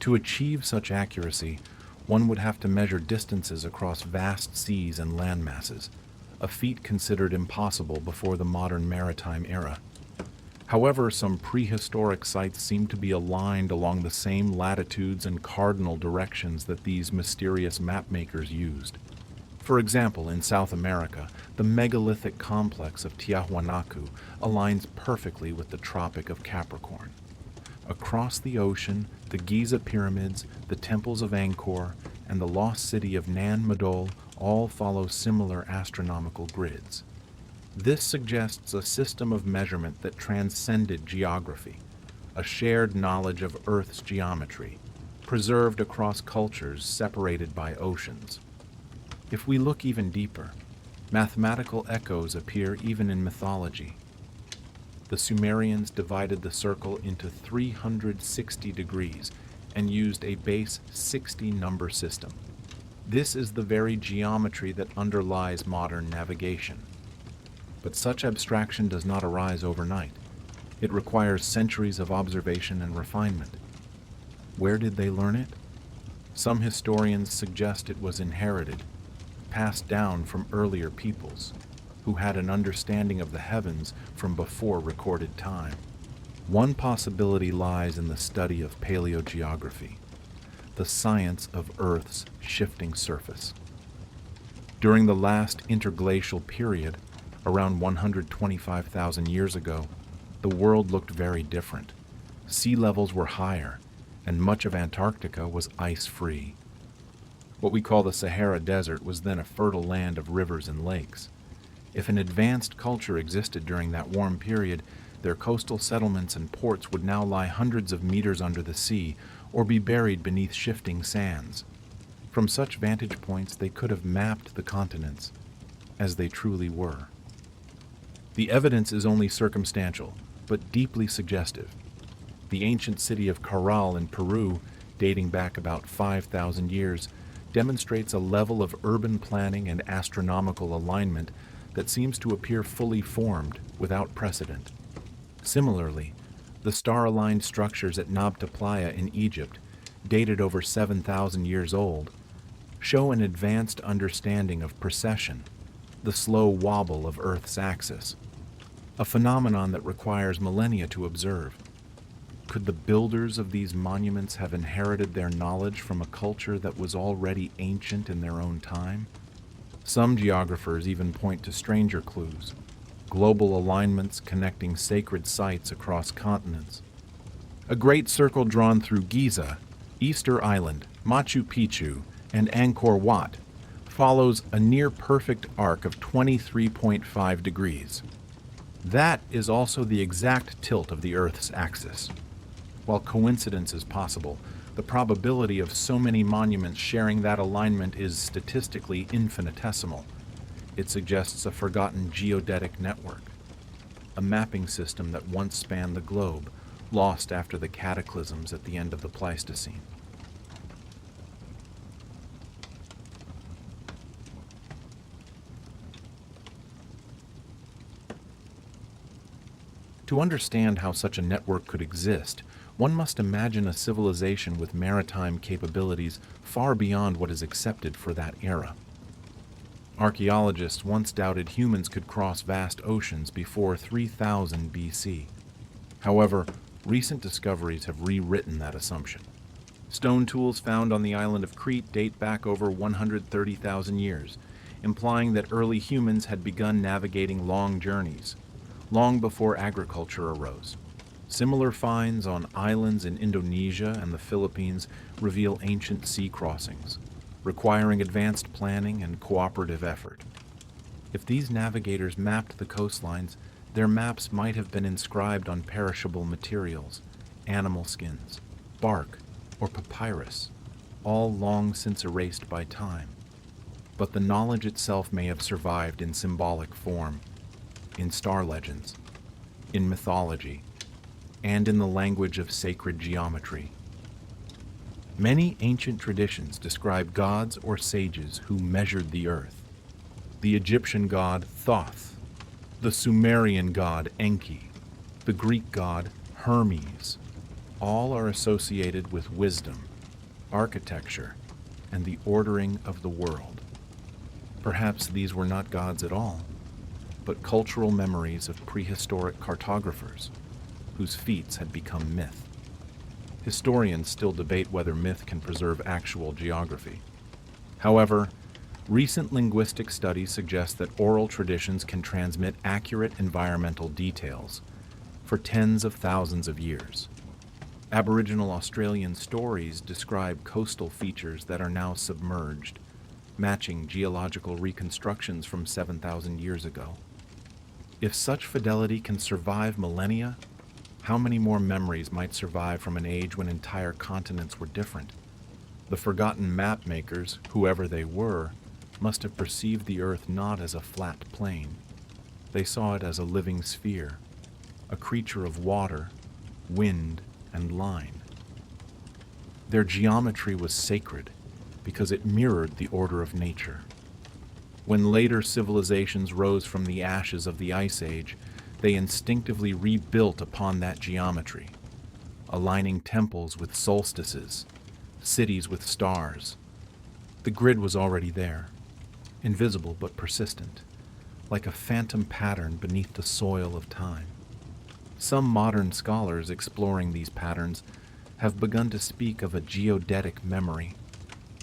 To achieve such accuracy, one would have to measure distances across vast seas and land masses, a feat considered impossible before the modern maritime era. However, some prehistoric sites seem to be aligned along the same latitudes and cardinal directions that these mysterious mapmakers used. For example, in South America, the megalithic complex of Tiahuanacu aligns perfectly with the Tropic of Capricorn. Across the ocean, the Giza pyramids, the temples of Angkor, and the lost city of Nan Madol all follow similar astronomical grids. This suggests a system of measurement that transcended geography, a shared knowledge of Earth's geometry, preserved across cultures separated by oceans. If we look even deeper, mathematical echoes appear even in mythology. The Sumerians divided the circle into 360 degrees and used a base 60 number system. This is the very geometry that underlies modern navigation. But such abstraction does not arise overnight. It requires centuries of observation and refinement. Where did they learn it? Some historians suggest it was inherited, passed down from earlier peoples, who had an understanding of the heavens from before recorded time. One possibility lies in the study of paleogeography, the science of Earth's shifting surface. During the last interglacial period, around 125,000 years ago, the world looked very different. Sea levels were higher, and much of Antarctica was ice-free. What we call the Sahara Desert was then a fertile land of rivers and lakes. If an advanced culture existed during that warm period, their coastal settlements and ports would now lie hundreds of meters under the sea or be buried beneath shifting sands. From such vantage points, they could have mapped the continents as they truly were. The evidence is only circumstantial, but deeply suggestive. The ancient city of Caral in Peru, dating back about 5,000 years, demonstrates a level of urban planning and astronomical alignment that seems to appear fully formed without precedent. Similarly, the star-aligned structures at Nabta Playa in Egypt, dated over 7,000 years old, show an advanced understanding of precession, the slow wobble of Earth's axis, a phenomenon that requires millennia to observe. Could the builders of these monuments have inherited their knowledge from a culture that was already ancient in their own time? Some geographers even point to stranger clues, global alignments connecting sacred sites across continents. A great circle drawn through Giza, Easter Island, Machu Picchu, and Angkor Wat follows a near-perfect arc of 23.5 degrees. That is also the exact tilt of the Earth's axis. While coincidence is possible, the probability of so many monuments sharing that alignment is statistically infinitesimal. It suggests a forgotten geodetic network, a mapping system that once spanned the globe, lost after the cataclysms at the end of the Pleistocene. To understand how such a network could exist, one must imagine a civilization with maritime capabilities far beyond what is accepted for that era. Archaeologists once doubted humans could cross vast oceans before 3000 BC. However, recent discoveries have rewritten that assumption. Stone tools found on the island of Crete date back over 130,000 years, implying that early humans had begun navigating long journeys, long before agriculture arose. Similar finds on islands in Indonesia and the Philippines reveal ancient sea crossings, requiring advanced planning and cooperative effort. If these navigators mapped the coastlines, their maps might have been inscribed on perishable materials, animal skins, bark, or papyrus, all long since erased by time. But the knowledge itself may have survived in symbolic form, in star legends, in mythology, and in the language of sacred geometry. Many ancient traditions describe gods or sages who measured the earth. the Egyptian god Thoth, the Sumerian god Enki, the Greek god Hermes. All are associated with wisdom, architecture, and the ordering of the world. Perhaps these were not gods at all, but cultural memories of prehistoric cartographers whose feats had become myth. Historians still debate whether myth can preserve actual geography. However, recent linguistic studies suggest that oral traditions can transmit accurate environmental details for tens of thousands of years. Aboriginal Australian stories describe coastal features that are now submerged, matching geological reconstructions from 7,000 years ago. If such fidelity can survive millennia, how many more memories might survive from an age when entire continents were different? The forgotten map makers, whoever they were, must have perceived the Earth not as a flat plain. They saw it as a living sphere, a creature of water, wind, and line. Their geometry was sacred because it mirrored the order of nature. When later civilizations rose from the ashes of the Ice Age, they instinctively rebuilt upon that geometry, aligning temples with solstices, cities with stars. The grid was already there, invisible but persistent, like a phantom pattern beneath the soil of time. Some modern scholars exploring these patterns have begun to speak of a geodetic memory,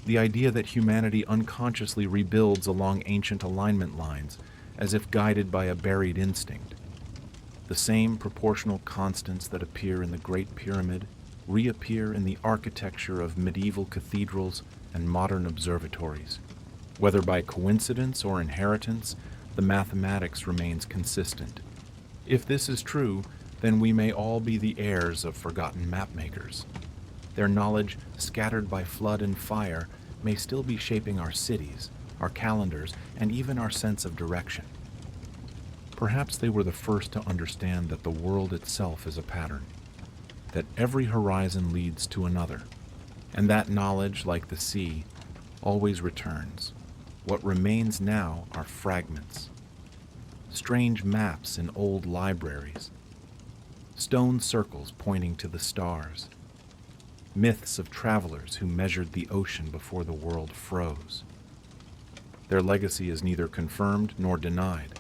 the idea that humanity unconsciously rebuilds along ancient alignment lines, as if guided by a buried instinct. The same proportional constants that appear in the Great Pyramid reappear in the architecture of medieval cathedrals and modern observatories. Whether by coincidence or inheritance, the mathematics remains consistent. If this is true, then we may all be the heirs of forgotten mapmakers. Their knowledge, scattered by flood and fire, may still be shaping our cities, our calendars, and even our sense of direction. Perhaps they were the first to understand that the world itself is a pattern, that every horizon leads to another, and that knowledge, like the sea, always returns. What remains now are fragments, strange maps in old libraries, stone circles pointing to the stars, myths of travelers who measured the ocean before the world froze. Their legacy is neither confirmed nor denied,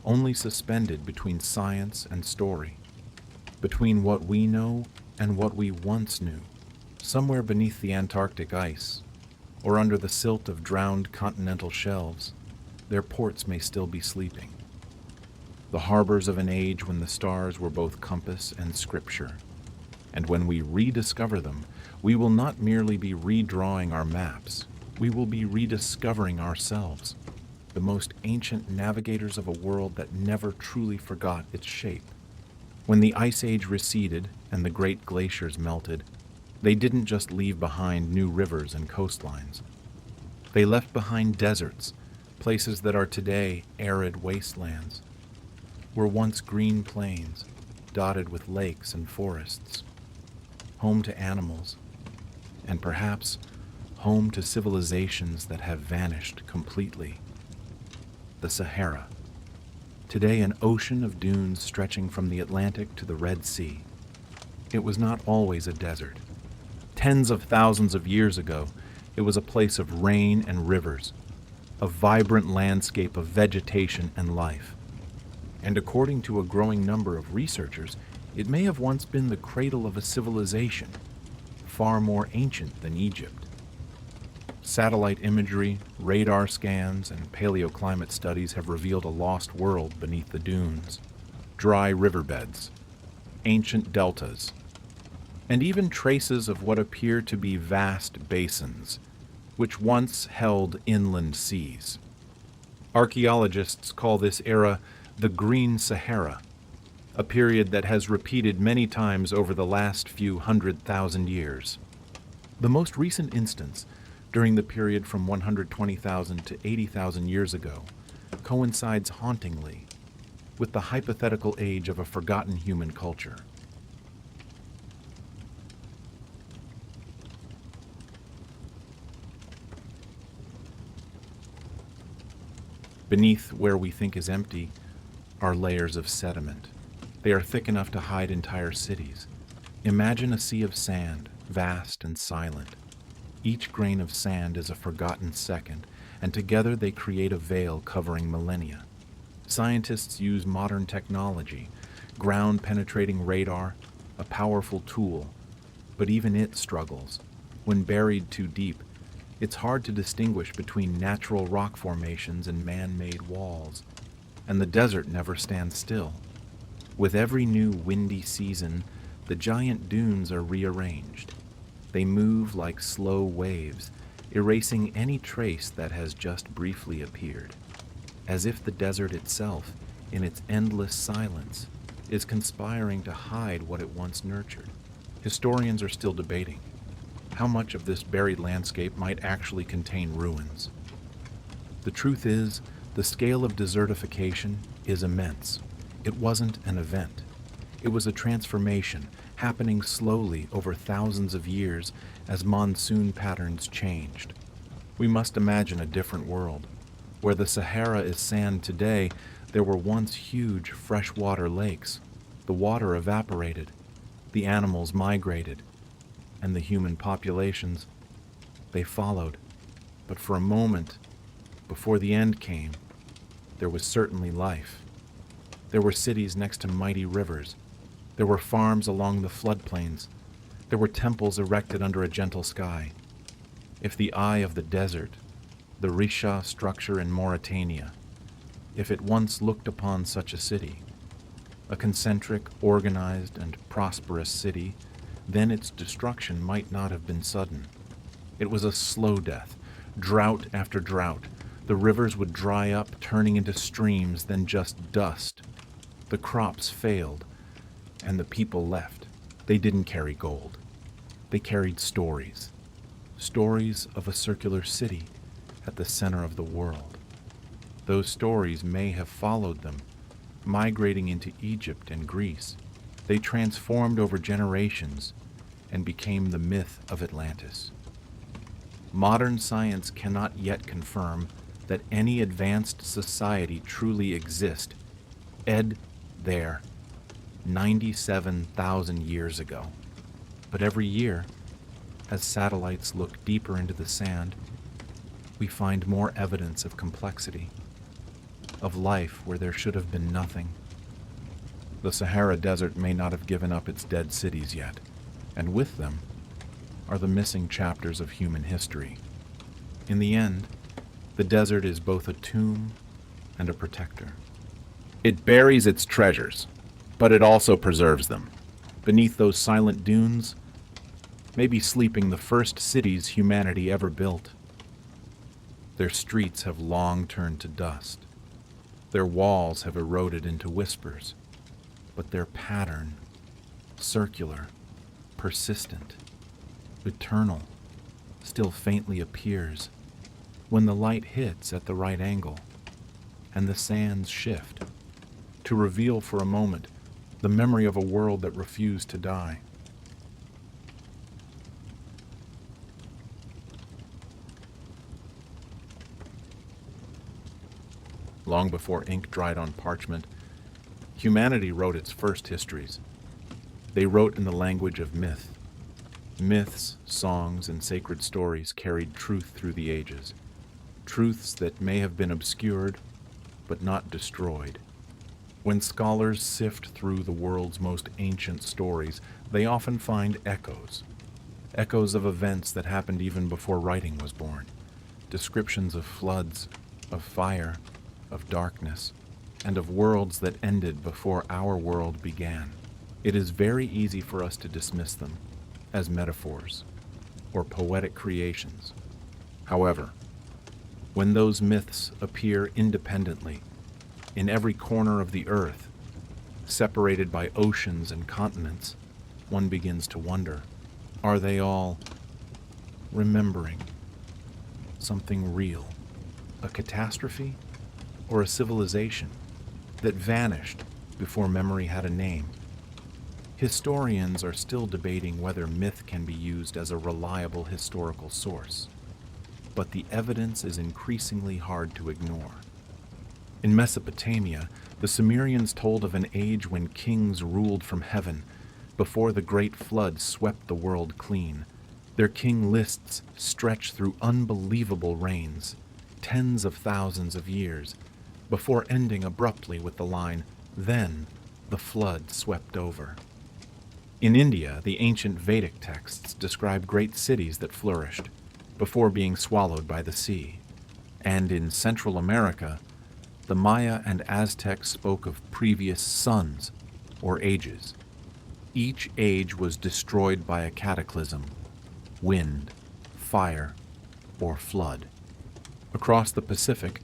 only suspended between science and story, between what we know and what we once knew, somewhere beneath the Antarctic ice, or under the silt of drowned continental shelves. Their ports may still be sleeping, the harbors of an age when the stars were both compass and scripture. And when we rediscover them, we will not merely be redrawing our maps, we will be rediscovering ourselves, the most ancient navigators of a world that never truly forgot its shape. When the Ice Age receded and the great glaciers melted, they didn't just leave behind new rivers and coastlines. They left behind deserts, places that are today arid wastelands, were once green plains, dotted with lakes and forests, home to animals, and perhaps home to civilizations that have vanished completely. The Sahara, today an ocean of dunes stretching from the Atlantic to the Red Sea. It was not always a desert. Tens of thousands of years ago, it was a place of rain and rivers, a vibrant landscape of vegetation and life. And according to a growing number of researchers, it may have once been the cradle of a civilization, far more ancient than Egypt. Satellite imagery, radar scans, and paleoclimate studies have revealed a lost world beneath the dunes, dry riverbeds, ancient deltas, and even traces of what appear to be vast basins, which once held inland seas. Archaeologists call this era the Green Sahara, a period that has repeated many times over the last few 100,000 years. The most recent instance, during the period from 120,000 to 80,000 years ago, coincides hauntingly with the hypothetical age of a forgotten human culture. Beneath where we think is empty are layers of sediment. They are thick enough to hide entire cities. Imagine a sea of sand, vast and silent. Each grain of sand is a forgotten second, and together they create a veil covering millennia. Scientists use modern technology, ground-penetrating radar, a powerful tool, but even it struggles. When buried too deep, it's hard to distinguish between natural rock formations and man-made walls, and the desert never stands still. With every new windy season, the giant dunes are rearranged. They move like slow waves, erasing any trace that has just briefly appeared, as if the desert itself, in its endless silence, is conspiring to hide what it once nurtured. Historians are still debating how much of this buried landscape might actually contain ruins. The truth is, the scale of desertification is immense. It wasn't an event. It was a transformation happening slowly over thousands of years as monsoon patterns changed. We must imagine a different world. Where the Sahara is sand today, there were once huge freshwater lakes. The water evaporated, the animals migrated, and the human populations, they followed. But for a moment, before the end came, there was certainly life. There were cities next to mighty rivers. There were farms along the floodplains. There were temples erected under a gentle sky. If the eye of the desert, the Risha structure in Mauritania, if it once looked upon such a city, a concentric, organized, and prosperous city, then its destruction might not have been sudden. It was a slow death, drought after drought. The rivers would dry up, turning into streams, then just dust. The crops failed, and the people left. They didn't carry gold. They carried stories. Stories of a circular city at the center of the world. Those stories may have followed them, migrating into Egypt and Greece. They transformed over generations and became the myth of Atlantis. Modern science cannot yet confirm that any advanced society truly exists. There, 97,000 years ago. But every year, as satellites look deeper into the sand, we find more evidence of complexity, of life where there should have been nothing. The Sahara Desert may not have given up its dead cities yet, and with them are the missing chapters of human history. In the end, the desert is both a tomb and a protector. It buries its treasures, but it also preserves them. Beneath those silent dunes may be sleeping the first cities humanity ever built. Their streets have long turned to dust. Their walls have eroded into whispers, but their pattern, circular, persistent, eternal, still faintly appears when the light hits at the right angle and the sands shift to reveal for a moment the memory of a world that refused to die. Long before ink dried on parchment, humanity wrote its first histories. They wrote in the language of myth. Myths, songs, and sacred stories carried truth through the ages. Truths that may have been obscured, but not destroyed. When scholars sift through the world's most ancient stories, they often find echoes. Echoes of events that happened even before writing was born. Descriptions of floods, of fire, of darkness, and of worlds that ended before our world began. It is very easy for us to dismiss them as metaphors or poetic creations. However, when those myths appear independently, in every corner of the earth, separated by oceans and continents, one begins to wonder, are they all remembering something real? A catastrophe or a civilization that vanished before memory had a name? Historians are still debating whether myth can be used as a reliable historical source, but the evidence is increasingly hard to ignore. In Mesopotamia, the Sumerians told of an age when kings ruled from heaven before the great flood swept the world clean. Their king lists stretch through unbelievable reigns, tens of thousands of years, before ending abruptly with the line, "Then the flood swept over." In India, the ancient Vedic texts describe great cities that flourished before being swallowed by the sea. And in Central America, the Maya and Aztecs spoke of previous suns or ages. Each age was destroyed by a cataclysm, wind, fire, or flood. Across the Pacific,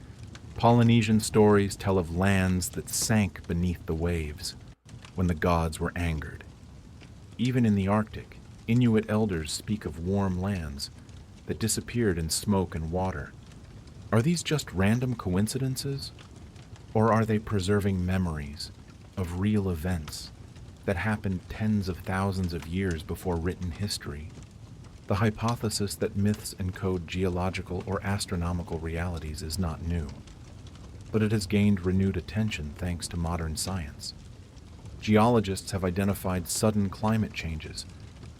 Polynesian stories tell of lands that sank beneath the waves when the gods were angered. Even in the Arctic, Inuit elders speak of warm lands that disappeared in smoke and water. Are these just random coincidences? Or are they preserving memories of real events that happened tens of thousands of years before written history? The hypothesis that myths encode geological or astronomical realities is not new, but it has gained renewed attention thanks to modern science. Geologists have identified sudden climate changes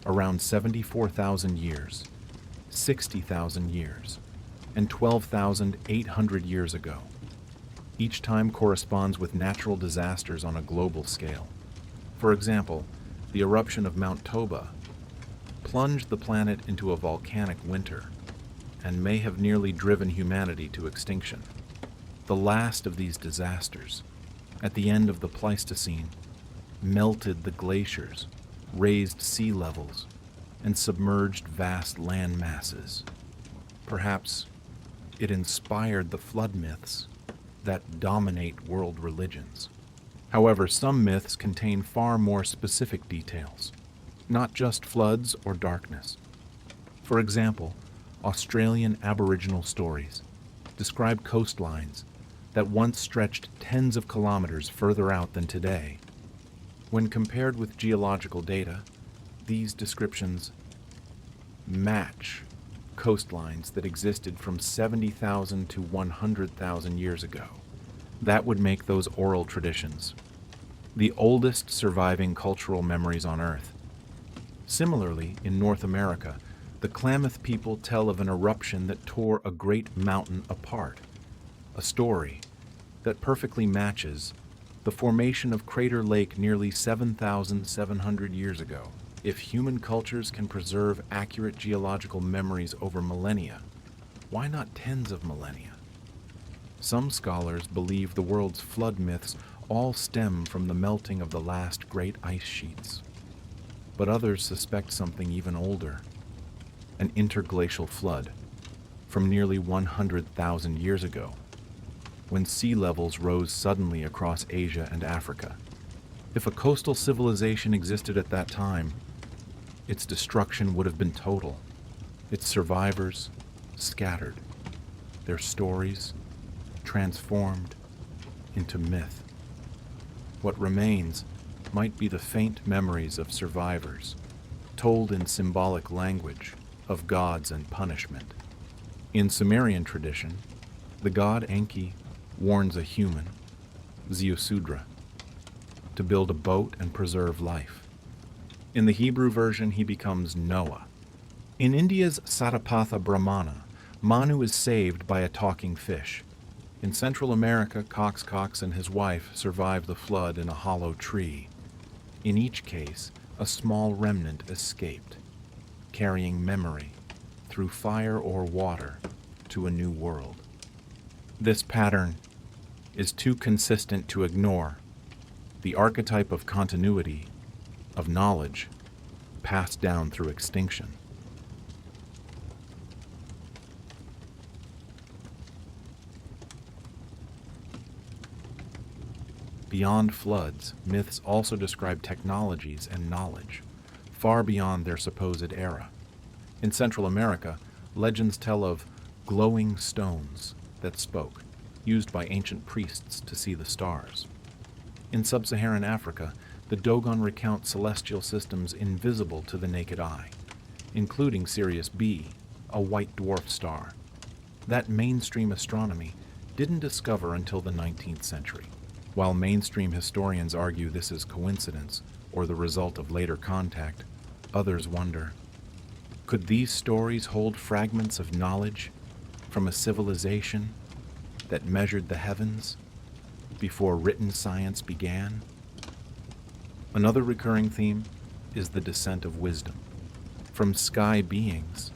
around 74,000 years, 60,000 years, and 12,800 years ago. Each time corresponds with natural disasters on a global scale. For example, the eruption of Mount Toba plunged the planet into a volcanic winter and may have nearly driven humanity to extinction. The last of these disasters, at the end of the Pleistocene, melted the glaciers, raised sea levels, and submerged vast land masses. Perhaps it inspired the flood myths that dominate world religions. However, some myths contain far more specific details, not just floods or darkness. For example, Australian Aboriginal stories describe coastlines that once stretched tens of kilometers further out than today. When compared with geological data, these descriptions match coastlines that existed from 70,000 to 100,000 years ago. That would make those oral traditions the oldest surviving cultural memories on Earth. Similarly, in North America, the Klamath people tell of an eruption that tore a great mountain apart, a story that perfectly matches the formation of Crater Lake nearly 7,700 years ago. If human cultures can preserve accurate geological memories over millennia, why not tens of millennia? Some scholars believe the world's flood myths all stem from the melting of the last great ice sheets. But others suspect something even older, an interglacial flood from nearly 100,000 years ago, when sea levels rose suddenly across Asia and Africa. If a coastal civilization existed at that time, its destruction would have been total, its survivors scattered, their stories transformed into myth. What remains might be the faint memories of survivors, told in symbolic language of gods and punishment. In Sumerian tradition, the god Enki warns a human, Ziusudra, to build a boat and preserve life. In the Hebrew version, he becomes Noah. In India's Satapatha Brahmana, Manu is saved by a talking fish. In Central America, Cox and his wife survive the flood in a hollow tree. In each case, a small remnant escaped, carrying memory through fire or water to a new world. This pattern is too consistent to ignore. The archetype of continuity, of knowledge, passed down through extinction. Beyond floods, myths also describe technologies and knowledge, far beyond their supposed era. In Central America, legends tell of glowing stones that spoke, used by ancient priests to see the stars. In sub-Saharan Africa, the Dogon recount celestial systems invisible to the naked eye, including Sirius B, a white dwarf star. That mainstream astronomy didn't discover until the 19th century. While mainstream historians argue this is coincidence or the result of later contact, others wonder, could these stories hold fragments of knowledge from a civilization that measured the heavens before written science began? Another recurring theme is the descent of wisdom from sky beings,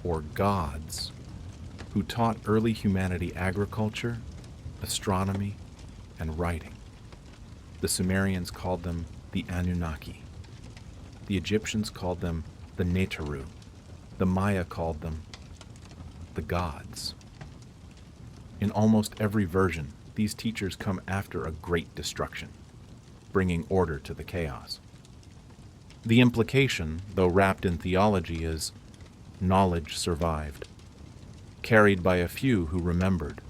or gods, who taught early humanity agriculture, astronomy, and writing. The Sumerians called them the Anunnaki. The Egyptians called them the Neteru. The Maya called them the gods. In almost every version, these teachers come after a great destruction, bringing order to the chaos. The implication, though wrapped in theology, is knowledge survived, carried by a few who remembered.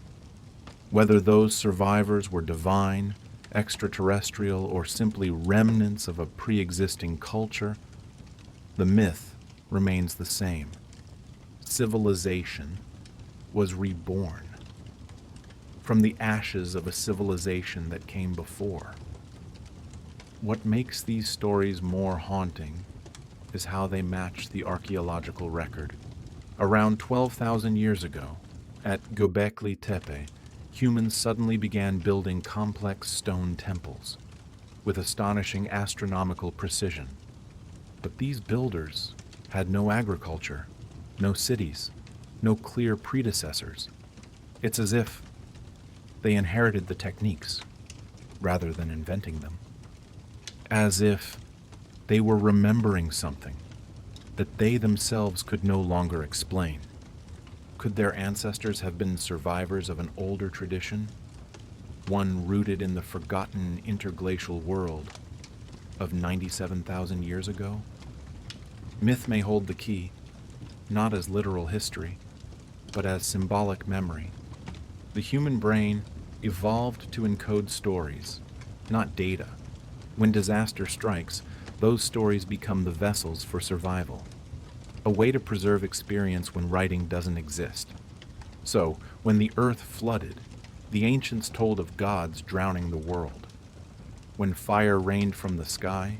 Whether those survivors were divine, extraterrestrial, or simply remnants of a pre-existing culture, the myth remains the same. Civilization was reborn from the ashes of a civilization that came before. What makes these stories more haunting is how they match the archaeological record. Around 12,000 years ago, at Göbekli Tepe, humans suddenly began building complex stone temples with astonishing astronomical precision. But these builders had no agriculture, no cities, no clear predecessors. It's as if they inherited the techniques rather than inventing them. As if they were remembering something that they themselves could no longer explain. Could their ancestors have been survivors of an older tradition, one rooted in the forgotten interglacial world of 97,000 years ago? Myth may hold the key, not as literal history, but as symbolic memory. The human brain evolved to encode stories, not data. When disaster strikes, those stories become the vessels for survival, a way to preserve experience when writing doesn't exist. So, when the earth flooded, the ancients told of gods drowning the world. When fire rained from the sky,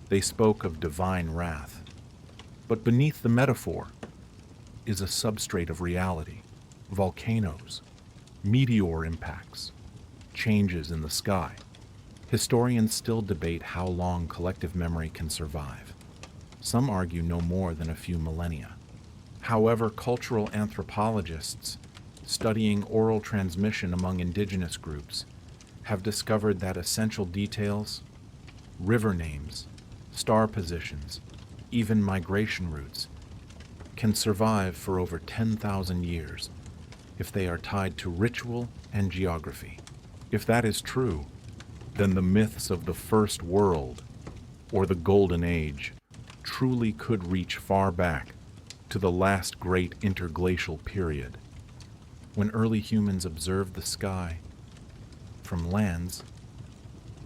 they spoke of divine wrath. But beneath the metaphor is a substrate of reality: volcanoes, meteor impacts, changes in the sky. Historians still debate how long collective memory can survive. Some argue no more than a few millennia. However, cultural anthropologists studying oral transmission among indigenous groups have discovered that essential details, river names, star positions, even migration routes, can survive for over 10,000 years if they are tied to ritual and geography. If that is true, then the myths of the First World, or the Golden Age, truly could reach far back to the last great interglacial period, when early humans observed the sky from lands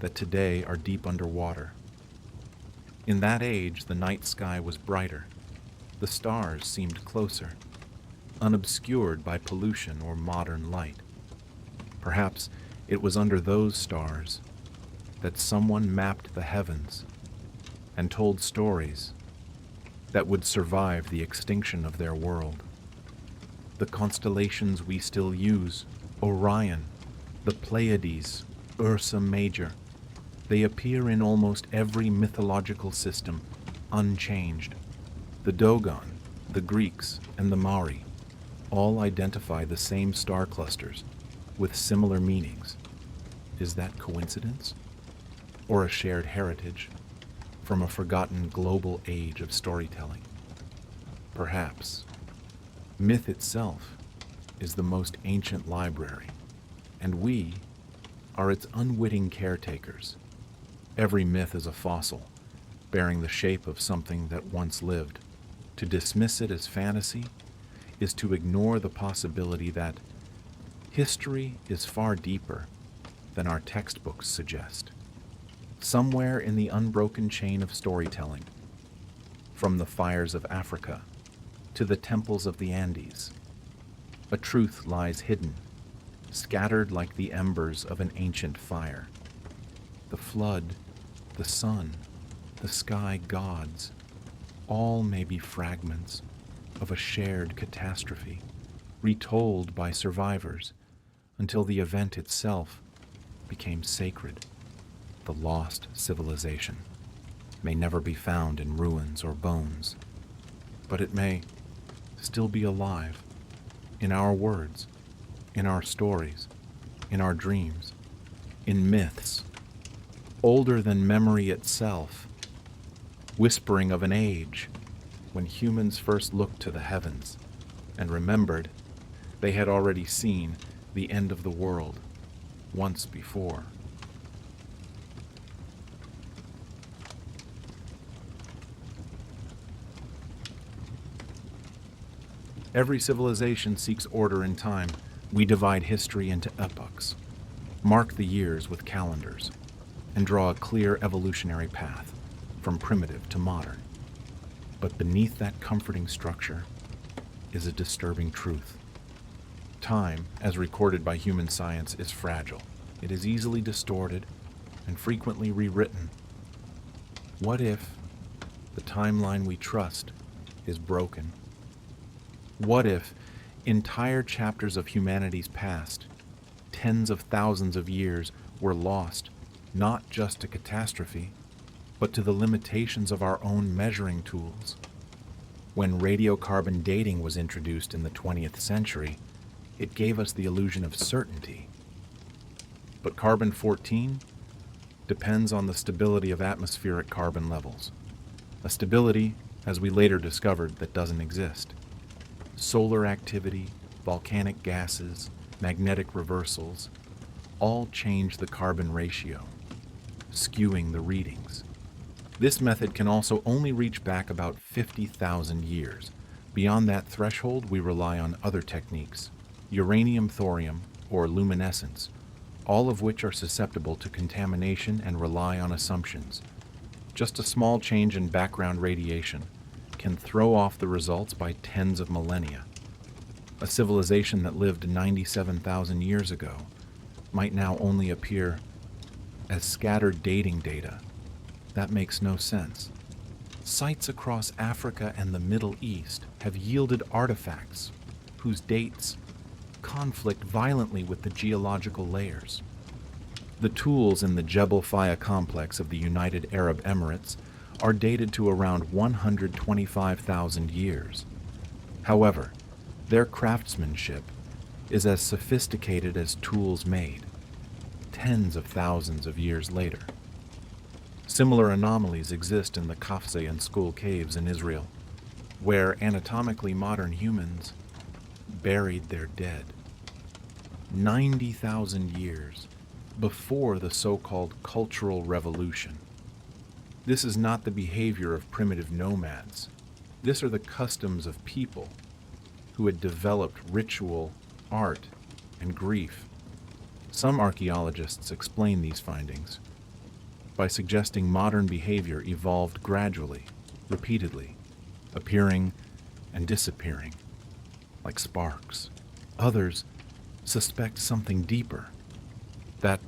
that today are deep underwater. In that age, the night sky was brighter. The stars seemed closer, unobscured by pollution or modern light. Perhaps it was under those stars that someone mapped the heavens and told stories that would survive the extinction of their world. The constellations we still use, Orion, the Pleiades, Ursa Major, they appear in almost every mythological system, unchanged. The Dogon, the Greeks, and the Maori all identify the same star clusters with similar meanings. Is that coincidence? Or a shared heritage from a forgotten global age of storytelling? Perhaps. Myth itself is the most ancient library, and we are its unwitting caretakers. Every myth is a fossil, bearing the shape of something that once lived. To dismiss it as fantasy is to ignore the possibility that history is far deeper than our textbooks suggest. Somewhere in the unbroken chain of storytelling, from the fires of Africa to the temples of the Andes, a truth lies hidden, scattered like the embers of an ancient fire. The flood, the sun, the sky gods, all may be fragments of a shared catastrophe, retold by survivors until the event itself became sacred. The lost civilization may never be found in ruins or bones, but it may still be alive in our words, in our stories, in our dreams, in myths, older than memory itself, whispering of an age when humans first looked to the heavens and remembered they had already seen the end of the world once before. Every civilization seeks order in time. We divide history into epochs, mark the years with calendars, and draw a clear evolutionary path from primitive to modern. But beneath that comforting structure is a disturbing truth. Time, as recorded by human science, is fragile. It is easily distorted and frequently rewritten. What if the timeline we trust is broken? What if entire chapters of humanity's past, tens of thousands of years, were lost, not just to catastrophe, but to the limitations of our own measuring tools? When radiocarbon dating was introduced in the 20th century, it gave us the illusion of certainty. But carbon-14 depends on the stability of atmospheric carbon levels, a stability, as we later discovered, that doesn't exist. Solar activity, volcanic gases, magnetic reversals, all change the carbon ratio, skewing the readings. This method can also only reach back about 50,000 years. Beyond that threshold, we rely on other techniques, uranium, thorium, or luminescence, all of which are susceptible to contamination and rely on assumptions. Just a small change in background radiation can throw off the results by tens of millennia. A civilization that lived 97,000 years ago might now only appear as scattered dating data. That makes no sense. Sites across Africa and the Middle East have yielded artifacts whose dates conflict violently with the geological layers. The tools in the Jebel Faya complex of the United Arab Emirates are dated to around 125,000 years. However, their craftsmanship is as sophisticated as tools made, tens of thousands of years later. Similar anomalies exist in the Kafse and Skul caves in Israel, where anatomically modern humans buried their dead 90,000 years before the so-called Cultural Revolution. This is not the behavior of primitive nomads. This are the customs of people who had developed ritual, art, and grief. Some archaeologists explain these findings by suggesting modern behavior evolved gradually, repeatedly, appearing and disappearing like sparks. Others suspect something deeper, that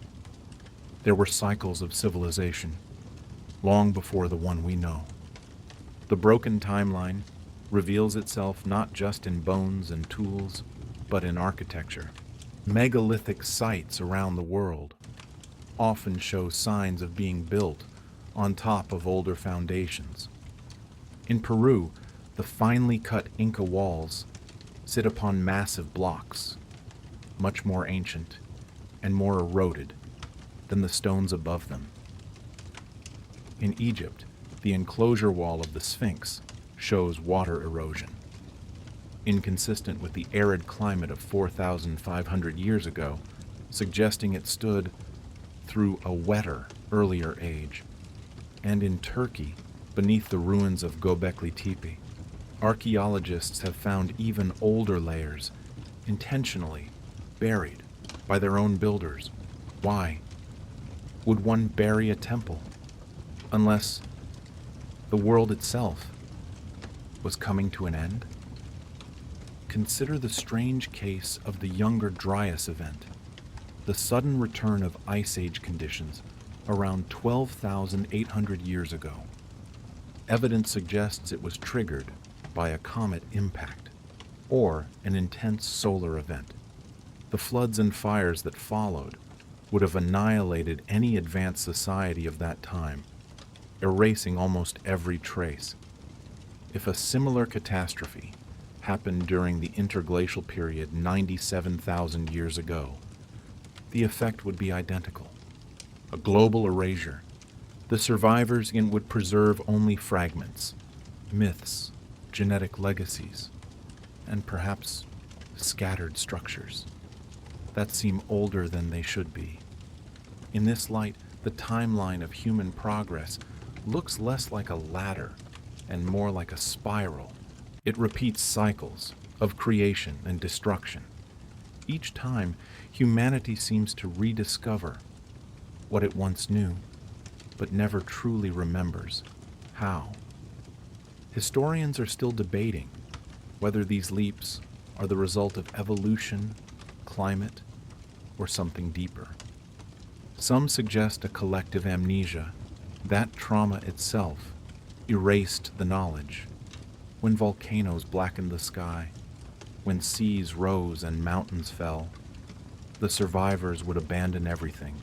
there were cycles of civilization long before the one we know. The broken timeline reveals itself not just in bones and tools, but in architecture. Megalithic sites around the world often show signs of being built on top of older foundations. In Peru, the finely cut Inca walls sit upon massive blocks, much more ancient and more eroded than the stones above them. In Egypt, the enclosure wall of the Sphinx shows water erosion, inconsistent with the arid climate of 4,500 years ago, suggesting it stood through a wetter, earlier age. And in Turkey, beneath the ruins of Göbekli Tepe, archaeologists have found even older layers, intentionally buried by their own builders. Why would one bury a temple unless the world itself was coming to an end? Consider the strange case of the Younger Dryas event the sudden return of Ice Age conditions around 12,800 years ago. Evidence suggests it was triggered by a comet impact or an intense solar event. The floods and fires that followed would have annihilated any advanced society of that time, erasing almost every trace. If a similar catastrophe happened during the interglacial period 97,000 years ago, the effect would be identical. A global erasure. The survivors would preserve only fragments, myths, genetic legacies, and perhaps scattered structures that seem older than they should be. In this light, the timeline of human progress looks less like a ladder and more like a spiral. It repeats cycles of creation and destruction. Each time, humanity seems to rediscover what it once knew, but never truly remembers how. Historians are still debating whether these leaps are the result of evolution, climate, or something deeper. Some suggest a collective amnesia. That trauma itself erased the knowledge. When volcanoes blackened the sky, when seas rose and mountains fell, the survivors would abandon everything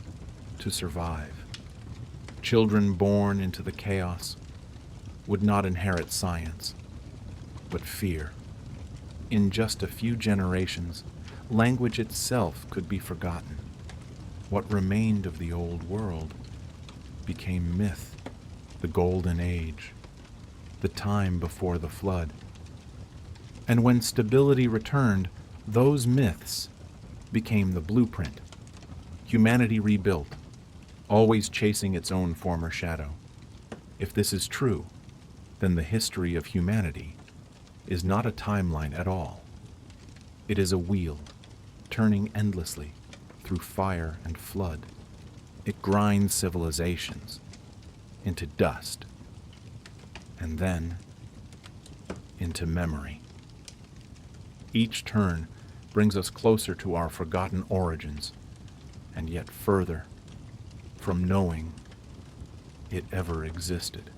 to survive. Children born into the chaos would not inherit science, but fear. In just a few generations, language itself could be forgotten. What remained of the old world became myth, the golden age, the time before the flood. And when stability returned, those myths became the blueprint. Humanity rebuilt, always chasing its own former shadow. If this is true, then the history of humanity is not a timeline at all. It is a wheel, turning endlessly through fire and flood. It grinds civilizations into dust, and then into memory. Each turn brings us closer to our forgotten origins, and yet further from knowing it ever existed.